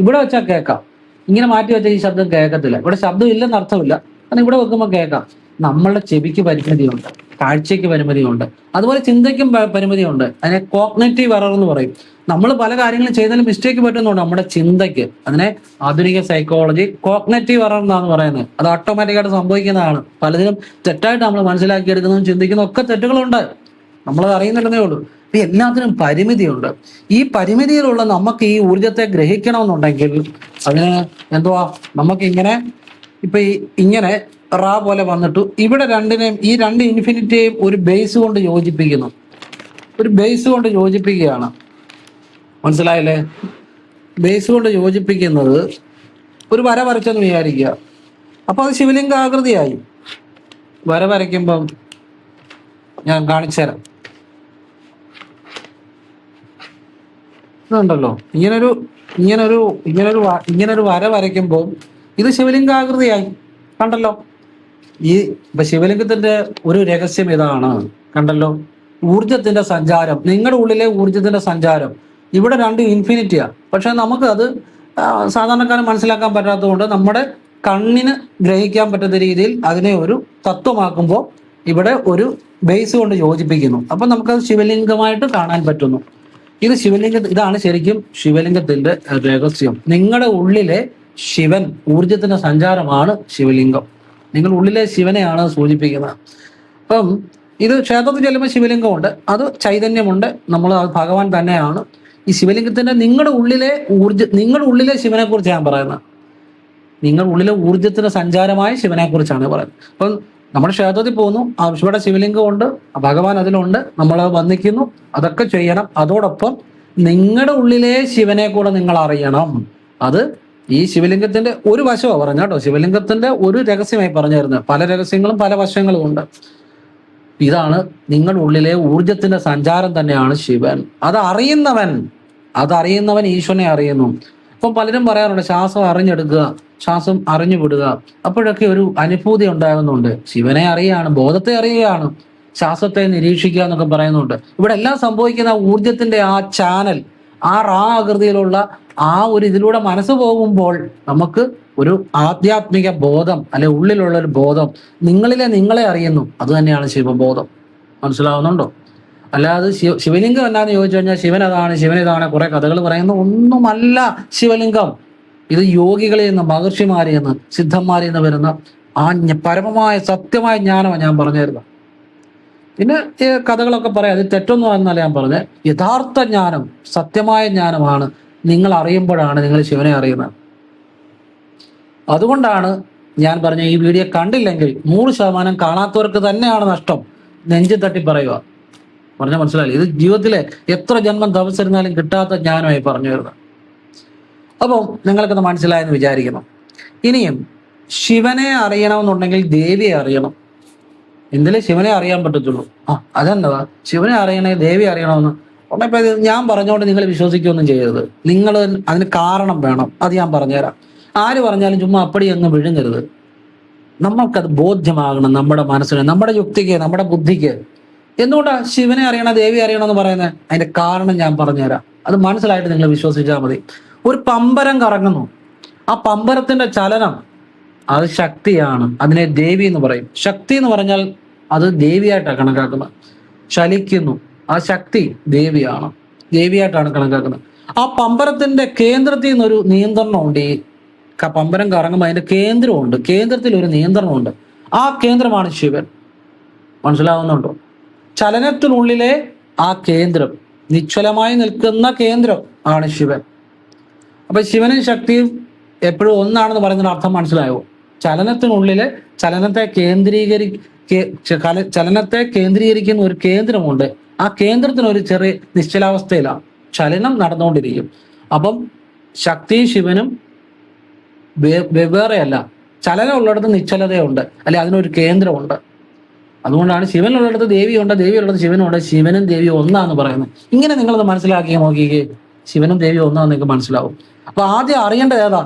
ഇവിടെ വെച്ചാൽ കേൾക്കാം. ഇങ്ങനെ മാറ്റി വെച്ചാൽ ഈ ശബ്ദം കേൾക്കത്തില്ല. ഇവിടെ ശബ്ദം ഇല്ലെന്ന് അർത്ഥമില്ല, കാരണം ഇവിടെ വെക്കുമ്പോൾ കേൾക്കാം. നമ്മളുടെ ചെവിക്ക് പരിമിതിയുണ്ട്, കാഴ്ചയ്ക്ക് പരിമിതിയുണ്ട്, അതുപോലെ ചിന്തയ്ക്കും പരിമിതിയുണ്ട്. അതിനെ കോഗ്നിറ്റീവ് എറർ എന്ന് പറയും. നമ്മൾ പല കാര്യങ്ങളും ചെയ്താലും മിസ്റ്റേക്ക് പറ്റുന്നുണ്ട് നമ്മുടെ ചിന്തയ്ക്ക്. അതിനെ ആധുനിക സൈക്കോളജി കോഗ്നിറ്റീവ് എറർ എന്നാണ് പറയുന്നത്. അത് ഓട്ടോമാറ്റിക്കായിട്ട് സംഭവിക്കുന്നതാണ്. പലതിനും തെറ്റായിട്ട് നമ്മൾ മനസ്സിലാക്കിയെടുക്കുന്നതും ചിന്തിക്കുന്നതും ഒക്കെ തെറ്റുകളുണ്ട്, നമ്മളത് അറിയുന്നില്ലെന്നേ ഉള്ളൂ. അപ്പൊ എല്ലാത്തിനും പരിമിതിയുണ്ട്. ഈ പരിമിതിയിലുള്ള നമുക്ക് ഈ ഊർജത്തെ ഗ്രഹിക്കണമെന്നുണ്ടെങ്കിൽ അതിന് നമുക്ക് ഇങ്ങനെ റാ പോലെ വന്നിട്ട് ഇവിടെ രണ്ടിനെയും ഈ രണ്ട് ഇൻഫിനിറ്റിയെയും ഒരു ബേസ് കൊണ്ട് യോജിപ്പിക്കുന്നു. ഒരു ബേസ് കൊണ്ട് യോജിപ്പിക്കുകയാണ്. മനസ്സിലായില്ലേ? ബേസ് കൊണ്ട് യോജിപ്പിക്കുന്നത് ഒരു വര വരച്ചെന്ന് വിചാരിക്കുക. അപ്പൊ അത് ശിവലിംഗ ആകൃതിയായി. വര വരയ്ക്കുമ്പം ഞാൻ കാണിച്ചു തരാം. ഇതുണ്ടല്ലോ, ഇങ്ങനൊരു വര വരയ്ക്കുമ്പോൾ ഇത് ശിവലിംഗാകൃതിയായി. കണ്ടല്ലോ? ഇപ്പൊ ശിവലിംഗത്തിന്റെ ഒരു രഹസ്യം ഇതാണ്. കണ്ടല്ലോ? ഊർജത്തിന്റെ സഞ്ചാരം, നിങ്ങളുടെ ഉള്ളിലെ ഊർജത്തിന്റെ സഞ്ചാരം. ഇവിടെ രണ്ട് ഇൻഫിനിറ്റിയാ. പക്ഷെ നമുക്ക് അത് സാധാരണക്കാരൻ മനസ്സിലാക്കാൻ പറ്റാത്തതുകൊണ്ട് നമ്മുടെ കണ്ണിന് ഗ്രഹിക്കാൻ പറ്റുന്ന രീതിയിൽ അതിനെ ഒരു തത്വമാക്കുമ്പോൾ ഇവിടെ ഒരു ബേസ് കൊണ്ട് യോജിപ്പിക്കുന്നു. അപ്പൊ നമുക്കത് ശിവലിംഗമായിട്ട് കാണാൻ പറ്റുന്നു. ഇതാണ് ശരിക്കും ശിവലിംഗത്തിന്റെ രഹസ്യം. നിങ്ങളുടെ ഉള്ളിലെ ശിവൻ, ഊർജത്തിന്റെ സഞ്ചാരമാണ് ശിവലിംഗം. നിങ്ങളുടെ ഉള്ളിലെ ശിവനെയാണ് സൂചിപ്പിക്കുന്നത്. അപ്പം ഇത് ക്ഷേത്രത്തിൽ ചെല്ലുമ്പോൾ ശിവലിംഗമുണ്ട്, അത് ചൈതന്യമുണ്ട്, നമ്മൾ അത് ഭഗവാൻ തന്നെയാണ്. ഈ ശിവലിംഗത്തിന്റെ നിങ്ങളുടെ ഉള്ളിലെ ശിവനെ കുറിച്ച് ഞാൻ പറയുന്നത്. നിങ്ങളുടെ ഉള്ളിലെ ഊർജത്തിന്റെ സഞ്ചാരമായ ശിവനെ കുറിച്ചാണ് പറയുന്നത്. അപ്പം നമ്മുടെ ക്ഷേത്രത്തിൽ പോകുന്നു, ഇവിടെ ശിവലിംഗമുണ്ട്, ഭഗവാൻ അതിലുണ്ട്, നമ്മൾ വന്ദിക്കുന്നു, അതൊക്കെ ചെയ്യണം. അതോടൊപ്പം നിങ്ങളുടെ ഉള്ളിലെ ശിവനെ കൂടെ നിങ്ങൾ അറിയണം. അത് ഈ ശിവലിംഗത്തിന്റെ ഒരു വശമാണ് പറഞ്ഞ കേട്ടോ. ശിവലിംഗത്തിന്റെ ഒരു രഹസ്യമായി പറഞ്ഞു തരുന്നത്. പല രഹസ്യങ്ങളും പല വശങ്ങളും ഉണ്ട്. ഇതാണ് നിങ്ങളുടെ ഉള്ളിലെ ഊർജത്തിന്റെ സഞ്ചാരം തന്നെയാണ് ശിവൻ. അതറിയുന്നവൻ ഈശ്വരനെ അറിയുന്നു. അപ്പം പലരും പറയാറുണ്ട് ശ്വാസം അറിഞ്ഞെടുക്കുക, ശ്വാസം അറിഞ്ഞു വിടുക. അപ്പോഴൊക്കെ ഒരു അനുഭൂതി ഉണ്ടാകുന്നുണ്ട്. ശിവനെ അറിയാണ്, ബോധത്തെ അറിയുകയാണ്, ശ്വാസത്തെ നിരീക്ഷിക്കുക എന്നൊക്കെ പറയുന്നുണ്ട്. ഇവിടെ എല്ലാം സംഭവിക്കുന്ന ഊർജത്തിന്റെ ആ ചാനൽ, ആ ആകൃതിയിലുള്ള ആ ഒരു ഇതിലൂടെ മനസ്സ് പോകുമ്പോൾ നമുക്ക് ഒരു ആധ്യാത്മിക ബോധം, അല്ലെ ഉള്ളിലുള്ള ഒരു ബോധം, നിങ്ങളെ അറിയുന്നു. അത് തന്നെയാണ് ശിവബോധം. മനസ്സിലാവുന്നുണ്ടോ? അല്ലാതെ ശിവലിംഗം എന്നാന്ന് ചോദിച്ചു കഴിഞ്ഞാൽ ശിവൻ ഇതാണ് കുറെ കഥകൾ പറയുന്ന ഒന്നുമല്ല ശിവലിംഗം. ഇത് യോഗികളിൽ നിന്ന്, മഹർഷിമാരിൽ നിന്ന്, സിദ്ധന്മാരിൽ നിന്ന് വരുന്ന ആ പരമമായ സത്യമായ ജ്ഞാനമാണ് ഞാൻ പറഞ്ഞു തരുന്നത്. പിന്നെ ഈ കഥകളൊക്കെ പറയാം, അത് തെറ്റൊന്നും എന്നല്ല ഞാൻ പറഞ്ഞത്. യഥാർത്ഥ ജ്ഞാനം, സത്യമായ ജ്ഞാനമാണ്. നിങ്ങൾ അറിയുമ്പോഴാണ് നിങ്ങൾ ശിവനെ അറിയുന്നത്. അതുകൊണ്ടാണ് ഞാൻ പറഞ്ഞ ഈ വീഡിയോ കണ്ടില്ലെങ്കിൽ 100% കാണാത്തവർക്ക് തന്നെയാണ് നഷ്ടം. നെഞ്ചു തട്ടി പറയുക. പറഞ്ഞാൽ മനസ്സിലായില്ലേ? ഇത് ജീവിതത്തിലെ എത്ര ജന്മം തപസ്സിരുന്നാലും കിട്ടാത്ത ജ്ഞാനമായി പറഞ്ഞു വരുന്നത്. അപ്പം നിങ്ങൾക്കത് മനസ്സിലായെന്ന് വിചാരിക്കണം. ഇനിയും ശിവനെ അറിയണമെന്നുണ്ടെങ്കിൽ ദേവിയെ അറിയണം. എന്തിലേ ശിവനെ അറിയാൻ പറ്റത്തുള്ളൂ. അതെന്നതാ ശിവനെ അറിയണമെങ്കിൽ ദേവിയെ അറിയണമെന്ന് ഉടനെ ഇത് ഞാൻ പറഞ്ഞുകൊണ്ട് നിങ്ങൾ വിശ്വസിക്കുകയൊന്നും ചെയ്യരുത്. നിങ്ങൾ അതിന് കാരണം വേണം. അത് ഞാൻ പറഞ്ഞുതരാം. ആര് പറഞ്ഞാലും ചുമ്മാ അപ്പടി അങ്ങ് വിഴുങ്ങരുത്. നമ്മൾക്കത് ബോധ്യമാകണം, നമ്മുടെ മനസ്സിന്, നമ്മുടെ യുക്തിക്ക്, നമ്മുടെ ബുദ്ധിക്ക്. എന്തുകൊണ്ടാണ് ശിവനെ അറിയണം ദേവി അറിയണമെന്ന് പറയുന്നത്? അതിന്റെ കാരണം ഞാൻ പറഞ്ഞുതരാം. അത് മനസ്സിലായിട്ട് നിങ്ങൾ വിശ്വസിച്ചാൽ മതി. ഒരു പമ്പരം കറങ്ങുന്നു. ആ പമ്പരത്തിന്റെ ചലനം അത് ശക്തിയാണ്. അതിനെ ദേവി എന്ന് പറയും. ശക്തി എന്ന് പറഞ്ഞാൽ അത് ദേവിയായിട്ടാണ് കണക്കാക്കുന്നത്. ചലിക്കുന്നു, ആ ശക്തി ദേവിയാണ്, ദേവിയായിട്ടാണ് കണക്കാക്കുന്നത്. ആ പമ്പരത്തിന്റെ കേന്ദ്രത്തിൽ നിന്നൊരു നിയന്ത്രണമുണ്ട്. ഈ പമ്പരം കറങ്ങുമ്പോൾ അതിന്റെ കേന്ദ്രമുണ്ട്, കേന്ദ്രത്തിൽ ഒരു നിയന്ത്രണമുണ്ട്. ആ കേന്ദ്രമാണ് ശിവൻ. മനസ്സിലാവുന്നുണ്ടോ? ചലനത്തിനുള്ളിലെ ആ കേന്ദ്രം, നിശ്ചലമായി നിൽക്കുന്ന കേന്ദ്രം ആണ് ശിവൻ. അപ്പൊ ശിവനും ശക്തിയും എപ്പോഴും ഒന്നാണെന്ന് പറയുന്നതിന് അർത്ഥം മനസ്സിലായോ? ചലനത്തിനുള്ളിലെ ചലനത്തെ കേന്ദ്രീകരിക്കുന്ന ഒരു കേന്ദ്രമുണ്ട്. ആ കേന്ദ്രത്തിന് ഒരു ചെറിയ നിശ്ചലാവസ്ഥയിലാണ്, ചലനം നടന്നുകൊണ്ടിരിക്കും. അപ്പം ശക്തിയും ശിവനും വെവ്വേറെയല്ല. ചലനം ഉള്ളിടത്ത് നിശ്ചലതയുണ്ട്, അല്ലെ അതിനൊരു കേന്ദ്രമുണ്ട്. അതുകൊണ്ടാണ് ശിവനുള്ളിടത്ത് ദേവിയുണ്ട്, ദേവിയുള്ളത് ശിവനുണ്ട്, ശിവനും ദേവിയും ഒന്നാന്ന് പറയുന്നത്. ഇങ്ങനെ നിങ്ങളത് മനസ്സിലാക്കി നോക്കിക്കേ, ശിവനും ദേവിയും ഒന്നാന്ന് നിങ്ങൾക്ക് മനസ്സിലാവും. അപ്പൊ ആദ്യം അറിയേണ്ടത് ഏതാ?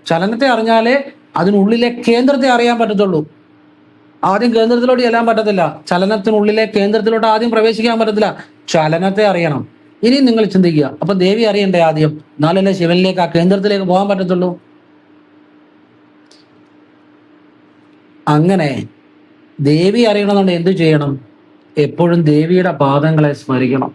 ചലനത്തെ അറിഞ്ഞാലേ അതിനുള്ളിലെ കേന്ദ്രത്തെ അറിയാൻ പറ്റത്തുള്ളൂ. ആദ്യം കേന്ദ്രത്തിലോട്ട് ചെല്ലാൻ പറ്റത്തില്ല. ചലനത്തിനുള്ളിലെ കേന്ദ്രത്തിലോട്ട് ആദ്യം പ്രവേശിക്കാൻ പറ്റത്തില്ല. ചലനത്തെ അറിയണം. ഇനി നിങ്ങൾ ചിന്തിക്കുക, അപ്പൊ ദേവി അറിയണ്ടേ ആദ്യം? എന്നാലല്ലേ ശിവനിലേക്ക്, ആ കേന്ദ്രത്തിലേക്ക് പോകാൻ പറ്റത്തുള്ളൂ. അങ്ങനെ ദേവി അറിയണമെന്നുണ്ടെങ്കിൽ എന്തു ചെയ്യണം? എപ്പോഴും ദേവിയുടെ പാദങ്ങളെ സ്മരിക്കണം,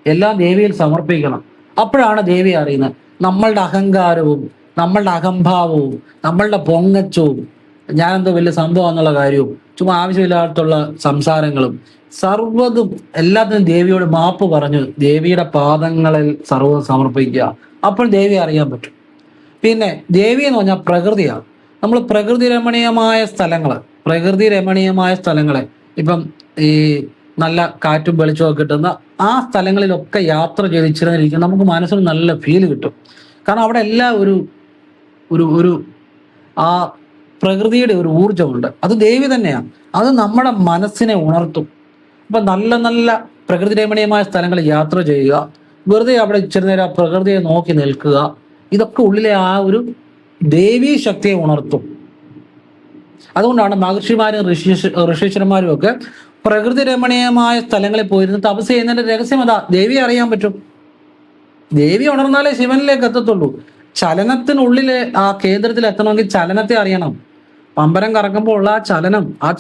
എല്ലാം ദേവിയിൽ സമർപ്പിക്കണം. അപ്പോഴാണ് ദേവി അറിയുന്നത്. നമ്മളുടെ അഹങ്കാരവും നമ്മളുടെ അഹംഭാവവും നമ്മളുടെ പൊങ്ങച്ചവും ഞാനെന്തോ വലിയ സംഭവം എന്നുള്ള കാര്യവും ചുമ്മാ ആവശ്യമില്ലാത്തുള്ള സംസാരങ്ങളും സർവ്വതും എല്ലാത്തിനും ദേവിയോട് മാപ്പ് പറഞ്ഞു ദേവിയുടെ പാദങ്ങളിൽ സർവ്വതും സമർപ്പിക്കുക. അപ്പോൾ ദേവി അറിയാൻ പറ്റും. പിന്നെ ദേവി എന്ന് പറഞ്ഞാൽ പ്രകൃതിയാണ്. നമ്മൾ പ്രകൃതി രമണീയമായ സ്ഥലങ്ങളെ ഇപ്പം ഈ നല്ല കാറ്റും വെളിച്ചമൊക്കെ കിട്ടുന്ന ആ സ്ഥലങ്ങളിലൊക്കെ യാത്ര ചെയ്തിരിക്കും നമുക്ക് മനസ്സിന് നല്ല ഫീൽ കിട്ടും. കാരണം അവിടെ എല്ലാം ഒരു ഒരു ഒരു ആ പ്രകൃതിയുടെ ഒരു ഊർജമുണ്ട്. അത് ദേവി തന്നെയാണ്. അത് നമ്മുടെ മനസ്സിനെ ഉണർത്തും. അപ്പൊ നല്ല നല്ല പ്രകൃതി രമണീയമായ സ്ഥലങ്ങളിൽ യാത്ര ചെയ്യുക, വെറുതെ അവിടെ ഇച്ചിരി നേരം ആ പ്രകൃതിയെ നോക്കി നിൽക്കുക, ഇതൊക്കെ ഉള്ളിലെ ആ ഒരു ദേവീ ശക്തിയെ ഉണർത്തും. അതുകൊണ്ടാണ് മഹർഷിമാരും ഋഷീശ്വരന്മാരും ഒക്കെ പ്രകൃതി രമണീയമായ സ്ഥലങ്ങളിൽ പോയിരുന്ന് തപസ് ചെയ്യുന്നതിന്റെ രഹസ്യം അതാ. ദേവിയെ അറിയാൻ പറ്റും. ദേവി ഉണർന്നാലേ ശിവനിലേക്ക് എത്തത്തുള്ളൂ. ചലനത്തിനുള്ളിലെ ആ കേന്ദ്രത്തിൽ എത്തണമെങ്കിൽ ചലനത്തെ അറിയണം. പമ്പരം കറക്കുമ്പോൾ ഉള്ള ആ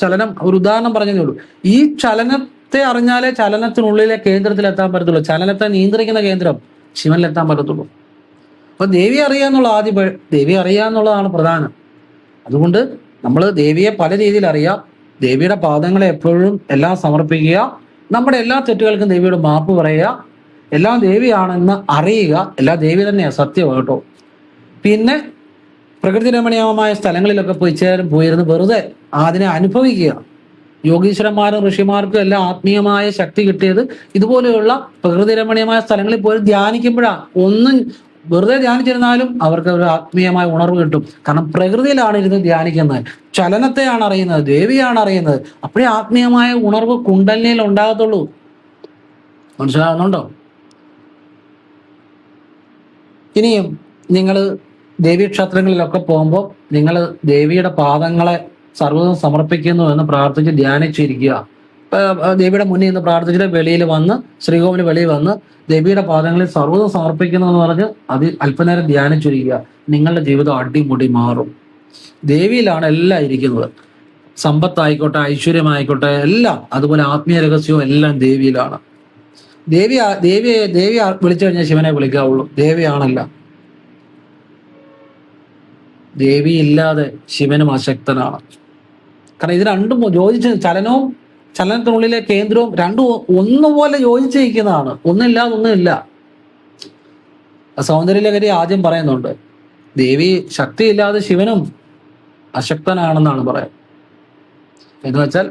ചലനം ഒരു ഉദാഹരണം പറഞ്ഞതേ ഉള്ളൂ. ഈ ചലനത്തെ അറിഞ്ഞാലേ ചലനത്തിനുള്ളിലെ കേന്ദ്രത്തിൽ എത്താൻ പറ്റത്തുള്ളൂ. ചലനത്തെ നിയന്ത്രിക്കുന്ന കേന്ദ്രം ശിവനിലെത്താൻ പറ്റത്തുള്ളൂ. അപ്പൊ ദേവി അറിയാന്നുള്ളതാണ് പ്രധാനം. അതുകൊണ്ട് നമ്മൾ ദേവിയെ പല രീതിയിൽ അറിയാം. ദേവിയുടെ പാദങ്ങളെ എപ്പോഴും എല്ലാം സമർപ്പിക്കുക, നമ്മുടെ എല്ലാ തെറ്റുകൾക്കും ദേവിയോട് മാപ്പ് പറയുക, എല്ലാം ദേവിയാണെന്ന് അറിയുക. എല്ലാം ദേവി തന്നെയാണ്, സത്യം കേട്ടോ. പിന്നെ പ്രകൃതി രമണീയമായ സ്ഥലങ്ങളിലൊക്കെ പോയിരുന്ന് വെറുതെ അതിനെ അനുഭവിക്കുക. യോഗീശ്വരന്മാരും ഋഷിമാർക്കും എല്ലാം ആത്മീയമായ ശക്തി കിട്ടിയത് ഇതുപോലെയുള്ള പ്രകൃതി രമണീയമായ സ്ഥലങ്ങളിൽ പോയി ധ്യാനിക്കുമ്പോഴാണ്. ഒന്നും വെറുതെ ധ്യാനിച്ചിരുന്നാലും അവർക്ക് ഒരു ആത്മീയമായ ഉണർവ് കിട്ടും. കാരണം പ്രകൃതിയിലാണ് ഇരുന്ന് ധ്യാനിക്കുന്നത്, ചലനത്തെയാണ് അറിയുന്നത്, ദേവിയാണ് അറിയുന്നത്. അപ്പോഴേ ആത്മീയമായ ഉണർവ് കുണ്ടലിനിയിൽ ഉണ്ടാകത്തുള്ളൂ. മനസ്സിലാകുന്നുണ്ടോ? ഇനിയും നിങ്ങൾ ദേവീക്ഷേത്രങ്ങളിലൊക്കെ പോകുമ്പോൾ നിങ്ങൾ ദേവിയുടെ പാദങ്ങളെ സർവ്വതും സമർപ്പിക്കുന്നു എന്ന് പ്രാർത്ഥിച്ച് ധ്യാനിച്ചിരിക്കുക. ദേവിയുടെ മുന്നിൽ നിന്ന് പ്രാർത്ഥിച്ചിട്ട് വെളിയിൽ വന്ന്, ശ്രീകോവിലിന് വെളിയിൽ വന്ന് ദേവിയുടെ പാദങ്ങളിൽ സർവ്വതും സമർപ്പിക്കുന്നു എന്ന് പറഞ്ഞ് അത് അല്പനേരം ധ്യാനിച്ചിരിക്കുക. നിങ്ങളുടെ ജീവിതം അടിമുടി മാറും. ദേവിയിലാണ് എല്ലാം ഇരിക്കുന്നത്. സമ്പത്തായിക്കോട്ടെ, ഐശ്വര്യമായിക്കോട്ടെ, എല്ലാം. അതുപോലെ ആത്മീയ രഹസ്യവും എല്ലാം ദേവിയിലാണ്. ദേവി വിളിച്ചു കഴിഞ്ഞാൽ ശിവനെ വിളിക്കാവുള്ളൂ. ദേവിയാണല്ല. ദേവി ഇല്ലാതെ ശിവനും അശക്തനാണ്. കാരണം ഇത് രണ്ടും യോജിച്ച്, ചലനത്തിനുള്ളിലെ കേന്ദ്രവും രണ്ടും ഒന്നുപോലെ യോജിച്ചിരിക്കുന്നതാണ്. ഒന്നില്ലാതെ ഒന്നുമില്ല. സൗന്ദര്യലഹരി ആദ്യം പറയുന്നുണ്ട്, ദേവി ശക്തിയില്ലാതെ ശിവനും അശക്തനാണെന്നാണ് പറയുന്നത്. എന്ന് വെച്ചാൽ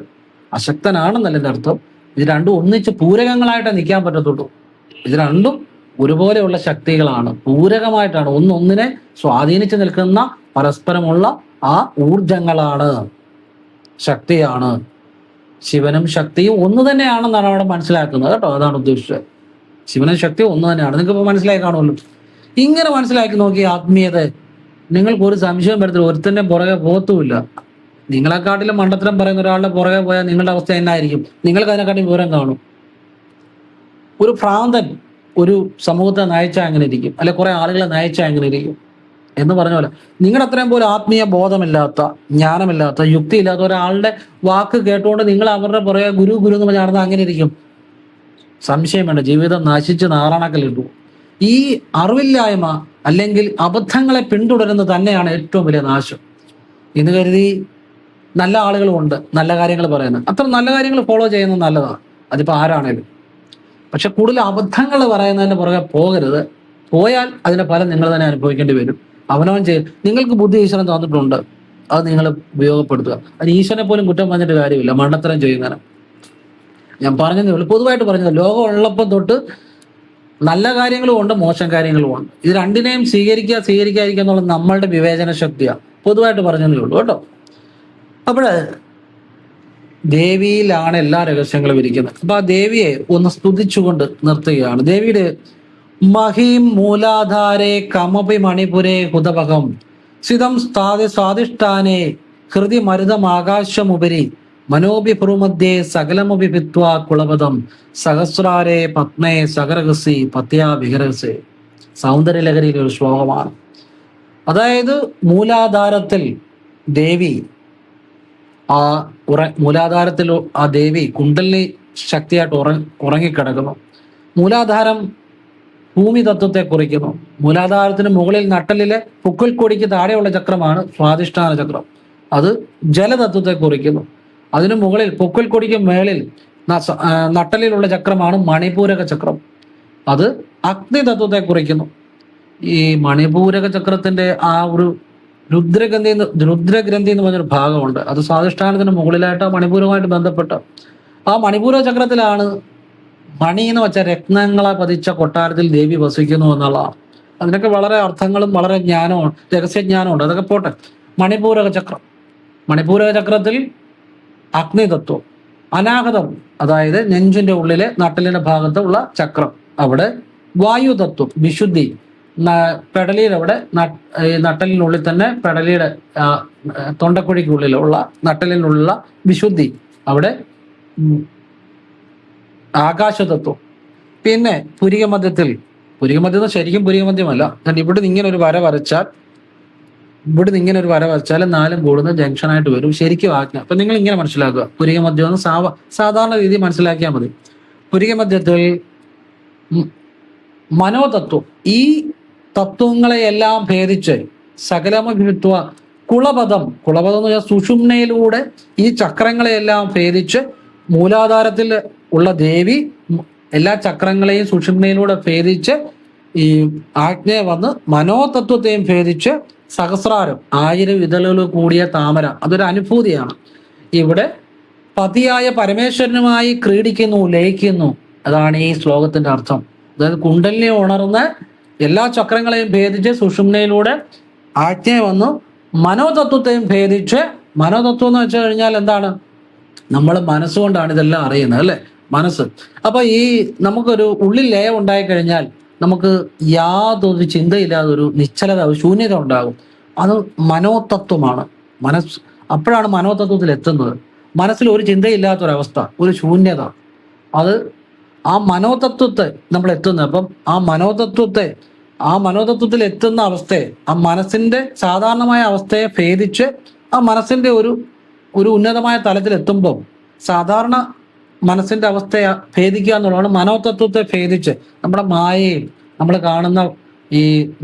അശക്തനാണെന്നല്ല എൻ്റെ അർത്ഥം. ഇത് രണ്ടും ഒന്നിച്ച് പൂരകങ്ങളായിട്ടേ നിൽക്കാൻ പറ്റത്തുള്ളൂ. ഇത് രണ്ടും ഒരുപോലെയുള്ള ശക്തികളാണ്, പൂരകമായിട്ടാണ്, ഒന്നൊന്നിനെ സ്വാധീനിച്ച് നിൽക്കുന്ന പരസ്പരമുള്ള ആ ഊർജങ്ങളാണ്, ശക്തിയാണ്. ശിവനും ശക്തിയും ഒന്ന് തന്നെയാണെന്നാണ് അവിടെ മനസ്സിലാക്കുന്നത് കേട്ടോ. അതാണ് ഉദ്ദേശിച്ചത്. ശിവനും ശക്തിയും ഒന്ന് തന്നെയാണ്. നിങ്ങൾക്ക് ഇപ്പോൾ മനസ്സിലായി കാണുമല്ലോ. ഇങ്ങനെ മനസ്സിലാക്കി നോക്കി ആത്മീയത, നിങ്ങൾക്ക് ഒരു സംശയം വരത്തില്ല. ഒരുത്തന്റെ പുറകെ പോകത്തുമില്ല. നിങ്ങളെക്കാട്ടിലും മണ്ടത്തരം പറയുന്ന ഒരാളുടെ പുറകെ പോയാൽ നിങ്ങളുടെ അവസ്ഥ എന്നായിരിക്കും? നിങ്ങൾക്ക് അതിനെക്കാട്ടിലും വിവരം കാണും. ഒരു ഭ്രാന്തൻ ഒരു സമൂഹത്തെ നയിച്ചാൽ എങ്ങനെ ഇരിക്കും, അല്ലെ കുറെ ആളുകളെ നയിച്ചാൽ എങ്ങനെ ഇരിക്കും എന്ന് പറഞ്ഞ പോലെ നിങ്ങളുടെ അത്രയും പോലും ആത്മീയ ബോധമില്ലാത്ത, ജ്ഞാനമില്ലാത്ത, യുക്തിയില്ലാത്ത ഒരാളുടെ വാക്ക് കേട്ടുകൊണ്ട് നിങ്ങൾ അവരുടെ പുറകെ ഗുരു എന്ന് പറഞ്ഞാൽ നടന്നാൽ അങ്ങനെ ഇരിക്കും. സംശയം വേണ്ട, ജീവിതം നശിച്ച് നാറാണക്കലിട്ടു. ഈ അറിവില്ലായ്മ അല്ലെങ്കിൽ അബദ്ധങ്ങളെ പിന്തുടരുന്നത് തന്നെയാണ് ഏറ്റവും വലിയ നാശം. എന്ന് കരുതി നല്ല ആളുകളുമുണ്ട് നല്ല കാര്യങ്ങൾ പറയുന്നത്. അത്ര നല്ല കാര്യങ്ങൾ ഫോളോ ചെയ്യുന്നത് നല്ലതാണ്, അതിപ്പോൾ ആരാണേലും. പക്ഷെ കൂടുതൽ അബദ്ധങ്ങൾ പറയുന്നതിന് പുറകെ പോകരുത്. പോയാൽ അതിന്റെ ഫലം നിങ്ങൾ തന്നെ അനുഭവിക്കേണ്ടി വരും. അവനവൻ നിങ്ങൾക്ക് ബുദ്ധി ഈശ്വരൻ തന്നിട്ടുണ്ട്, അത് നിങ്ങൾ ഉപയോഗപ്പെടുത്തുക. അതിന് ഈശ്വരനെ പോലും കുറ്റം പറഞ്ഞിട്ട് കാര്യമില്ല, മണ്ടത്തരം ചെയ്യുന്നതിന്. ഞാൻ പറഞ്ഞതേ ഉള്ളൂ, പൊതുവായിട്ട് പറഞ്ഞത്. ലോകം ഉള്ളപ്പം തൊട്ട് നല്ല കാര്യങ്ങളും ഉണ്ട്, മോശം കാര്യങ്ങളും ഉണ്ട്. ഇത് രണ്ടിനെയും സ്വീകരിക്കാതിരിക്കുക എന്നുള്ളത് നമ്മളുടെ വിവേചന ശക്തിയാണ്. പൊതുവായിട്ട് പറഞ്ഞതേ ഉള്ളൂ കേട്ടോ. അപ്പോൾ ദേവിയിലാണ് എല്ലാ രഹസ്യങ്ങളും ഇരിക്കുന്നത്. അപ്പൊ ആ ദേവിയെ ഒന്ന് സ്തുതിച്ചുകൊണ്ട് നിർത്തുകയാണ്. ദേവിയുടെ മഹീം മൂലാധാരേ കമപി മണിപുരേ ഹുതഭകം സിതം സ്വാദിഷ്ഠാനേ ഹൃദി മരുതമാകാശമുപരി മനോപി ഭ്രൂമധ്യേ സകലമപി ഭിത്വാ കുളപദം സഹസ്രാരേ പത്മേ സകരഹസി പത്യാ വിഹരസേ. സൗന്ദര്യലഹരിയിലെ ഒരു ശ്ലോകമാണ്. അതായത് മൂലാധാരത്തിൽ ദേവി, മൂലാധാരത്തിൽ ആ ദേവി കുണ്ടലിനി ശക്തിയായിട്ട് ഉറങ്ങിക്കിടക്കുന്നു. മൂലാധാരം ഭൂമി തത്വത്തെ കുറിക്കുന്നു. മൂലാധാരത്തിന് മുകളിൽ നട്ടലിലെ പുക്കിൾക്കൊടിക്ക് താഴെയുള്ള ചക്രമാണ് സ്വാധിഷ്ഠാന ചക്രം. അത് ജലതത്വത്തെ കുറിക്കുന്നു. അതിനു മുകളിൽ പൊക്കിൾക്കൊടിക്ക് മേളിൽ നട്ടലിലുള്ള ചക്രമാണ് മണിപൂരക ചക്രം. അത് അഗ്നി തത്വത്തെ കുറിക്കുന്നു. ഈ മണിപൂരക ചക്രത്തിന്റെ ആ ഒരു രുദ്രഗ്രന്ഥി എന്ന് പറഞ്ഞൊരു ഭാഗമുണ്ട്. അത് സ്വാധിഷ്ഠാനത്തിന് മുകളിലായിട്ട് ആ മണിപൂരവുമായിട്ട് ബന്ധപ്പെട്ട ആ മണിപൂര ചക്രത്തിലാണ് മണി എന്ന് വെച്ച രത്നങ്ങളെ പതിച്ച കൊട്ടാരത്തിൽ ദേവി വസിക്കുന്നു എന്നുള്ളതാണ്. അതിനൊക്കെ വളരെ അർത്ഥങ്ങളും വളരെ ജ്ഞാനവും രഹസ്യജ്ഞാനമുണ്ട്. അതൊക്കെ പോട്ടെ. മണിപൂരക ചക്രത്തിൽ അഗ്നിതത്വം, അനാഹതം അതായത് നെഞ്ചിന്റെ ഉള്ളിലെ നട്ടലിന്റെ ഭാഗത്തുള്ള ചക്രം, അവിടെ വായുതത്വം വിശുദ്ധി, പെടലിയുടെ അവിടെ നട്ടലിനുള്ളിൽ തന്നെ പെടലിയുടെ തൊണ്ടക്കുഴിക്കുള്ളിലുള്ള നട്ടലിനുള്ള വിശുദ്ധി, അവിടെ ആകാശതത്വം. പിന്നെ പുരികമധ്യത്തിൽ ശരിക്കും പുരികമധ്യമല്ല, ഇവിടുന്ന് ഇങ്ങനെ ഒരു വര വരച്ചാൽ നാലും കൂടുന്ന ജംഗ്ഷനായിട്ട് വരും ശരിക്കും ആജ്ഞ. അപ്പൊ നിങ്ങൾ ഇങ്ങനെ മനസ്സിലാക്കുക, പുരികമധ്യം എന്ന് സാധാരണ രീതി മനസ്സിലാക്കിയാൽ മതി. പുരികമധ്യത്തിൽ മനോതത്വം, ഈ തത്വങ്ങളെയെല്ലാം ഭേദിച്ച് സകലമഭിത്വ കുളപദം എന്ന് പറഞ്ഞാൽ സുഷുമ്നയിലൂടെ ഈ ചക്രങ്ങളെയെല്ലാം ഭേദിച്ച് മൂലാധാരത്തിൽ ഉള്ള ദേവി എല്ലാ ചക്രങ്ങളെയും സുഷുമ്നയിലൂടെ ഭേദിച്ച് ഈ ആജ്ഞയെ വന്ന് മനോതത്വത്തെയും ഭേദിച്ച് സഹസ്രാരം 1000 ഇതളുകൾ കൂടിയ താമര, അതൊരു അനുഭൂതിയാണ്. ഇവിടെ പതിയായ പരമേശ്വരനുമായി ക്രീഡിക്കുന്നു, ലയിക്കുന്നു. അതാണ് ഈ ശ്ലോകത്തിന്റെ അർത്ഥം. അതായത് കുണ്ടലിനെ ഉണർന്ന എല്ലാ ചക്രങ്ങളെയും ഭേദിച്ച് സുഷുമ്നയിലൂടെ ആജ്ഞയെ വന്നു മനോതത്വത്തെയും ഭേദിച്ച്, മനോതത്വം എന്ന് വെച്ച് കഴിഞ്ഞാൽ എന്താണ്? നമ്മൾ മനസ്സുകൊണ്ടാണ് ഇതെല്ലാം അറിയുന്നത്, അല്ലെ? മനസ്സ്. അപ്പൊ ഈ നമുക്കൊരു ഉള്ളിൽ ലയം ഉണ്ടായി കഴിഞ്ഞാൽ നമുക്ക് യാതൊരു ചിന്തയില്ലാതെ ഒരു നിശ്ചലത, ഒരു ശൂന്യത ഉണ്ടാകും. അത് മനോതത്വമാണ്. അപ്പോഴാണ് മനോതത്വത്തിൽ എത്തുന്നത്. മനസ്സിൽ ഒരു ചിന്തയില്ലാത്തൊരവസ്ഥ, ഒരു ശൂന്യത, അത് ആ മനോതത്വത്തെ നമ്മൾ എത്തുന്നത്. അപ്പം ആ മനോതത്വത്തിൽ എത്തുന്ന അവസ്ഥയെ, ആ മനസ്സിന്റെ സാധാരണമായ അവസ്ഥയെ ഭേദിച്ച് ആ മനസ്സിന്റെ ഒരു ഉന്നതമായ തലത്തിൽ എത്തുമ്പോൾ സാധാരണ മനസ്സിന്റെ അവസ്ഥയെ ഭേദിക്കുക എന്നുള്ളതാണ്. മനോതത്വത്തെ ഭേദിച്ച് നമ്മുടെ മായയും നമ്മൾ കാണുന്ന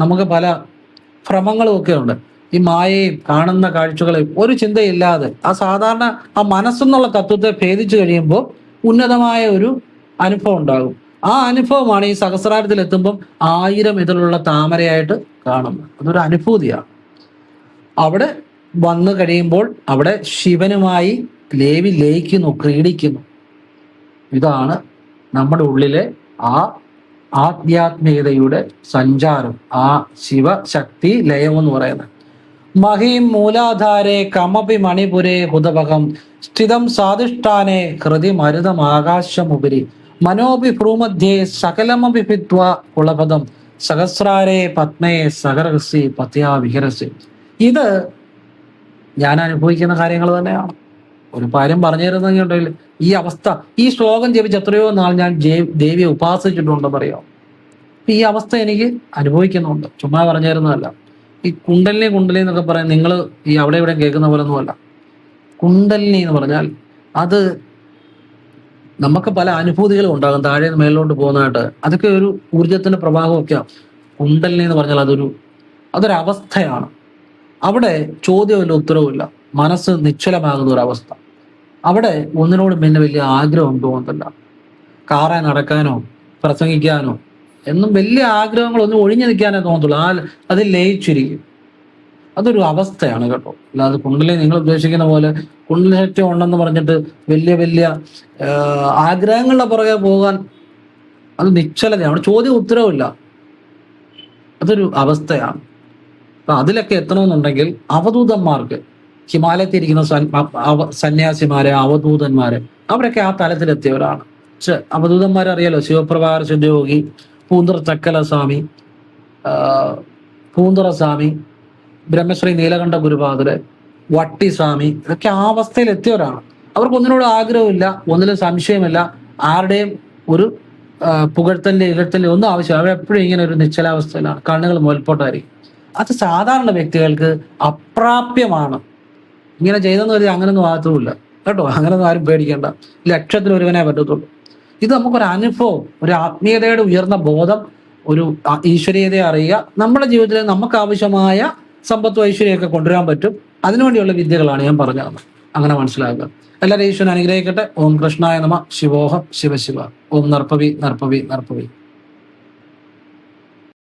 നമുക്ക് പല ഭ്രമങ്ങളും ഒക്കെ ഉണ്ട്. ഈ മായയും കാണുന്ന കാഴ്ചകളെയും ഒരു ചിന്തയില്ലാതെ ആ സാധാരണ ആ മനസ്സെന്നുള്ള തത്വത്തെ ഭേദിച്ചു കഴിയുമ്പോൾ ഉന്നതമായ ഒരു അനുഭവം ഉണ്ടാകും. ആ അനുഭവമാണ് ഈ സഹസ്രാരത്തിൽ എത്തുമ്പം 1000 ഇതളുള്ള താമരയായിട്ട് കാണുന്നത്. അതൊരു അനുഭൂതിയാണ്. അവിടെ വന്നു കഴിയുമ്പോൾ അവിടെ ശിവനുമായി ലയിക്കുന്നു, ക്രീഡിക്കുന്നു. ഇതാണ് നമ്മുടെ ഉള്ളിലെ ആ ആധ്യാത്മികതയുടെ സഞ്ചാരം, ആ ശിവശക്തി ലയം എന്ന് പറയുന്നത്. മഹീം മൂലാധാരെ കമപി മണിപുരേ ഹുതഭകം സ്ഥിതം സാധിഷ്ഠാനെ ഹൃദി മരുതം ആകാശമുപരി മനോപി ഭ്രൂമധ്യേ സകലമപി ഭിത്വ കുളപദം സഹസ്രാരേ പത്മേ സഹരഹസി പത്യാ വിഹരസി. ഇത് ഞാൻ അനുഭവിക്കുന്ന കാര്യങ്ങൾ തന്നെയാണ്. ഒരു കാര്യം പറഞ്ഞു തരുന്നെങ്കിൽ ഈ അവസ്ഥ, ഈ ശ്ലോകം ജപിച്ച് എത്രയോ നാൾ ഞാൻ ദേവിയെ ഉപാസിച്ചിട്ടുണ്ടെന്ന് പറയാം. ഈ അവസ്ഥ എനിക്ക് അനുഭവിക്കുന്നുണ്ട്, ചുമ്മാ പറഞ്ഞു തരുന്നതല്ല. ഈ കുണ്ടലിനി എന്നൊക്കെ പറയാൻ നിങ്ങൾ ഈ അവിടെ ഇവിടെ കേൾക്കുന്ന പോലെ ഒന്നുമല്ല. കുണ്ടലിനി എന്ന് പറഞ്ഞാൽ അത് നമുക്ക് പല അനുഭൂതികളും ഉണ്ടാകും, താഴെ നിന്ന് മേലോട്ട് പോകുന്നതായിട്ട്. അതൊക്കെ ഒരു ഊർജത്തിന്റെ പ്രവാഹമൊക്കെയാണ്. കുണ്ടലിനി എന്ന് പറഞ്ഞാൽ അതൊരവസ്ഥയാണ്. അവിടെ ചോദ്യമില്ല, ഉത്തരവുമില്ല, മനസ്സ് നിശ്ചലമാകുന്ന ഒരവസ്ഥ. അവിടെ ഒന്നിനോടും പിന്നെ വലിയ ആഗ്രഹം തോന്നത്തില്ല. കാറാൻ നടക്കാനോ പ്രസംഗിക്കാനോ എന്നും വലിയ ആഗ്രഹങ്ങളൊന്നും ഒഴിഞ്ഞു നിൽക്കാനേ തോന്നത്തുള്ളൂ. അത് ലയിച്ചിരിക്കും. അതൊരു അവസ്ഥയാണ് കേട്ടോ. അല്ലാതെ കുണ്ടലിനി നിങ്ങൾ ഉദ്ദേശിക്കുന്ന പോലെ കുണ്ടലിനി ഉണ്ടെന്ന് പറഞ്ഞിട്ട് വലിയ വലിയ ആഗ്രഹങ്ങളുടെ പുറകെ പോകാൻ, അത് നിശ്ചലതയാണ്. അവിടെ ചോദ്യം ഉത്തരവില്ല, അതൊരു അവസ്ഥയാണ്. അപ്പൊ അതിലൊക്കെ എത്തണമെന്നുണ്ടെങ്കിൽ അവധൂതന്മാർക്ക്, ഹിമാലയത്തിരിക്കുന്ന സന്യാസിമാരെ, അവധൂതന്മാരെ, അവരൊക്കെ ആ തലത്തിലെത്തിയവരാണ്. അവധൂതന്മാരറിയാലോ, ശിവപ്രഭാകര സിദ്ധയോഗി, പൂന്തുറ ചക്കല സ്വാമി, പൂന്തുറ സ്വാമി, ബ്രഹ്മശ്രീ നീലകണ്ഠ ഗുരുപാദര്, വട്ടി സ്വാമി, ഇതൊക്കെ ആ അവസ്ഥയിൽ എത്തിയവരാണ്. അവർക്ക് ഒന്നിനോട് ആഗ്രഹമില്ല, ഒന്നിലും സംശയമില്ല, ആരുടെയും ഒരു പുകഴ്ത്തലിന്റെ ഇകഴ്ത്തലിന്റെ ഒന്നും ആവശ്യമില്ല. അവരെപ്പോഴും ഇങ്ങനെ ഒരു നിശ്ചലാവസ്ഥയിലാണ്, കണ്ണുകൾ മുൽപോട്ടായിരിക്കും. അത് സാധാരണ വ്യക്തികൾക്ക് അപ്രാപ്യമാണ്. ഇങ്ങനെ ചെയ്തെന്ന് കരുതി അങ്ങനൊന്നും ആകത്തുമില്ല കേട്ടോ. അങ്ങനൊന്നും ആരും പേടിക്കേണ്ട. 1,00,000 ഒരുവനെ പറ്റത്തുള്ളൂ. ഇത് നമുക്കൊരു അനുഭവം, ഒരു ആത്മീയതയുടെ ഉയർന്ന ബോധം, ഒരു ഈശ്വരീയതയെ അറിയുക, നമ്മുടെ ജീവിതത്തിൽ നമുക്ക് ആവശ്യമായ സമ്പത്തും ഐശ്വര്യമൊക്കെ കൊണ്ടുവരാൻ പറ്റും. അതിനുവേണ്ടിയുള്ള വിദ്യകളാണ് ഞാൻ പറഞ്ഞത്. അങ്ങനെ മനസ്സിലാക്കുക. എല്ലാവരും ഈശ്വരൻ അനുഗ്രഹിക്കട്ടെ. ഓം കൃഷ്ണായ നമഃ. ശിവോഹം ശിവശിവ. ഓം നർപ്പവി നർപ്പവി നർപ്പവി.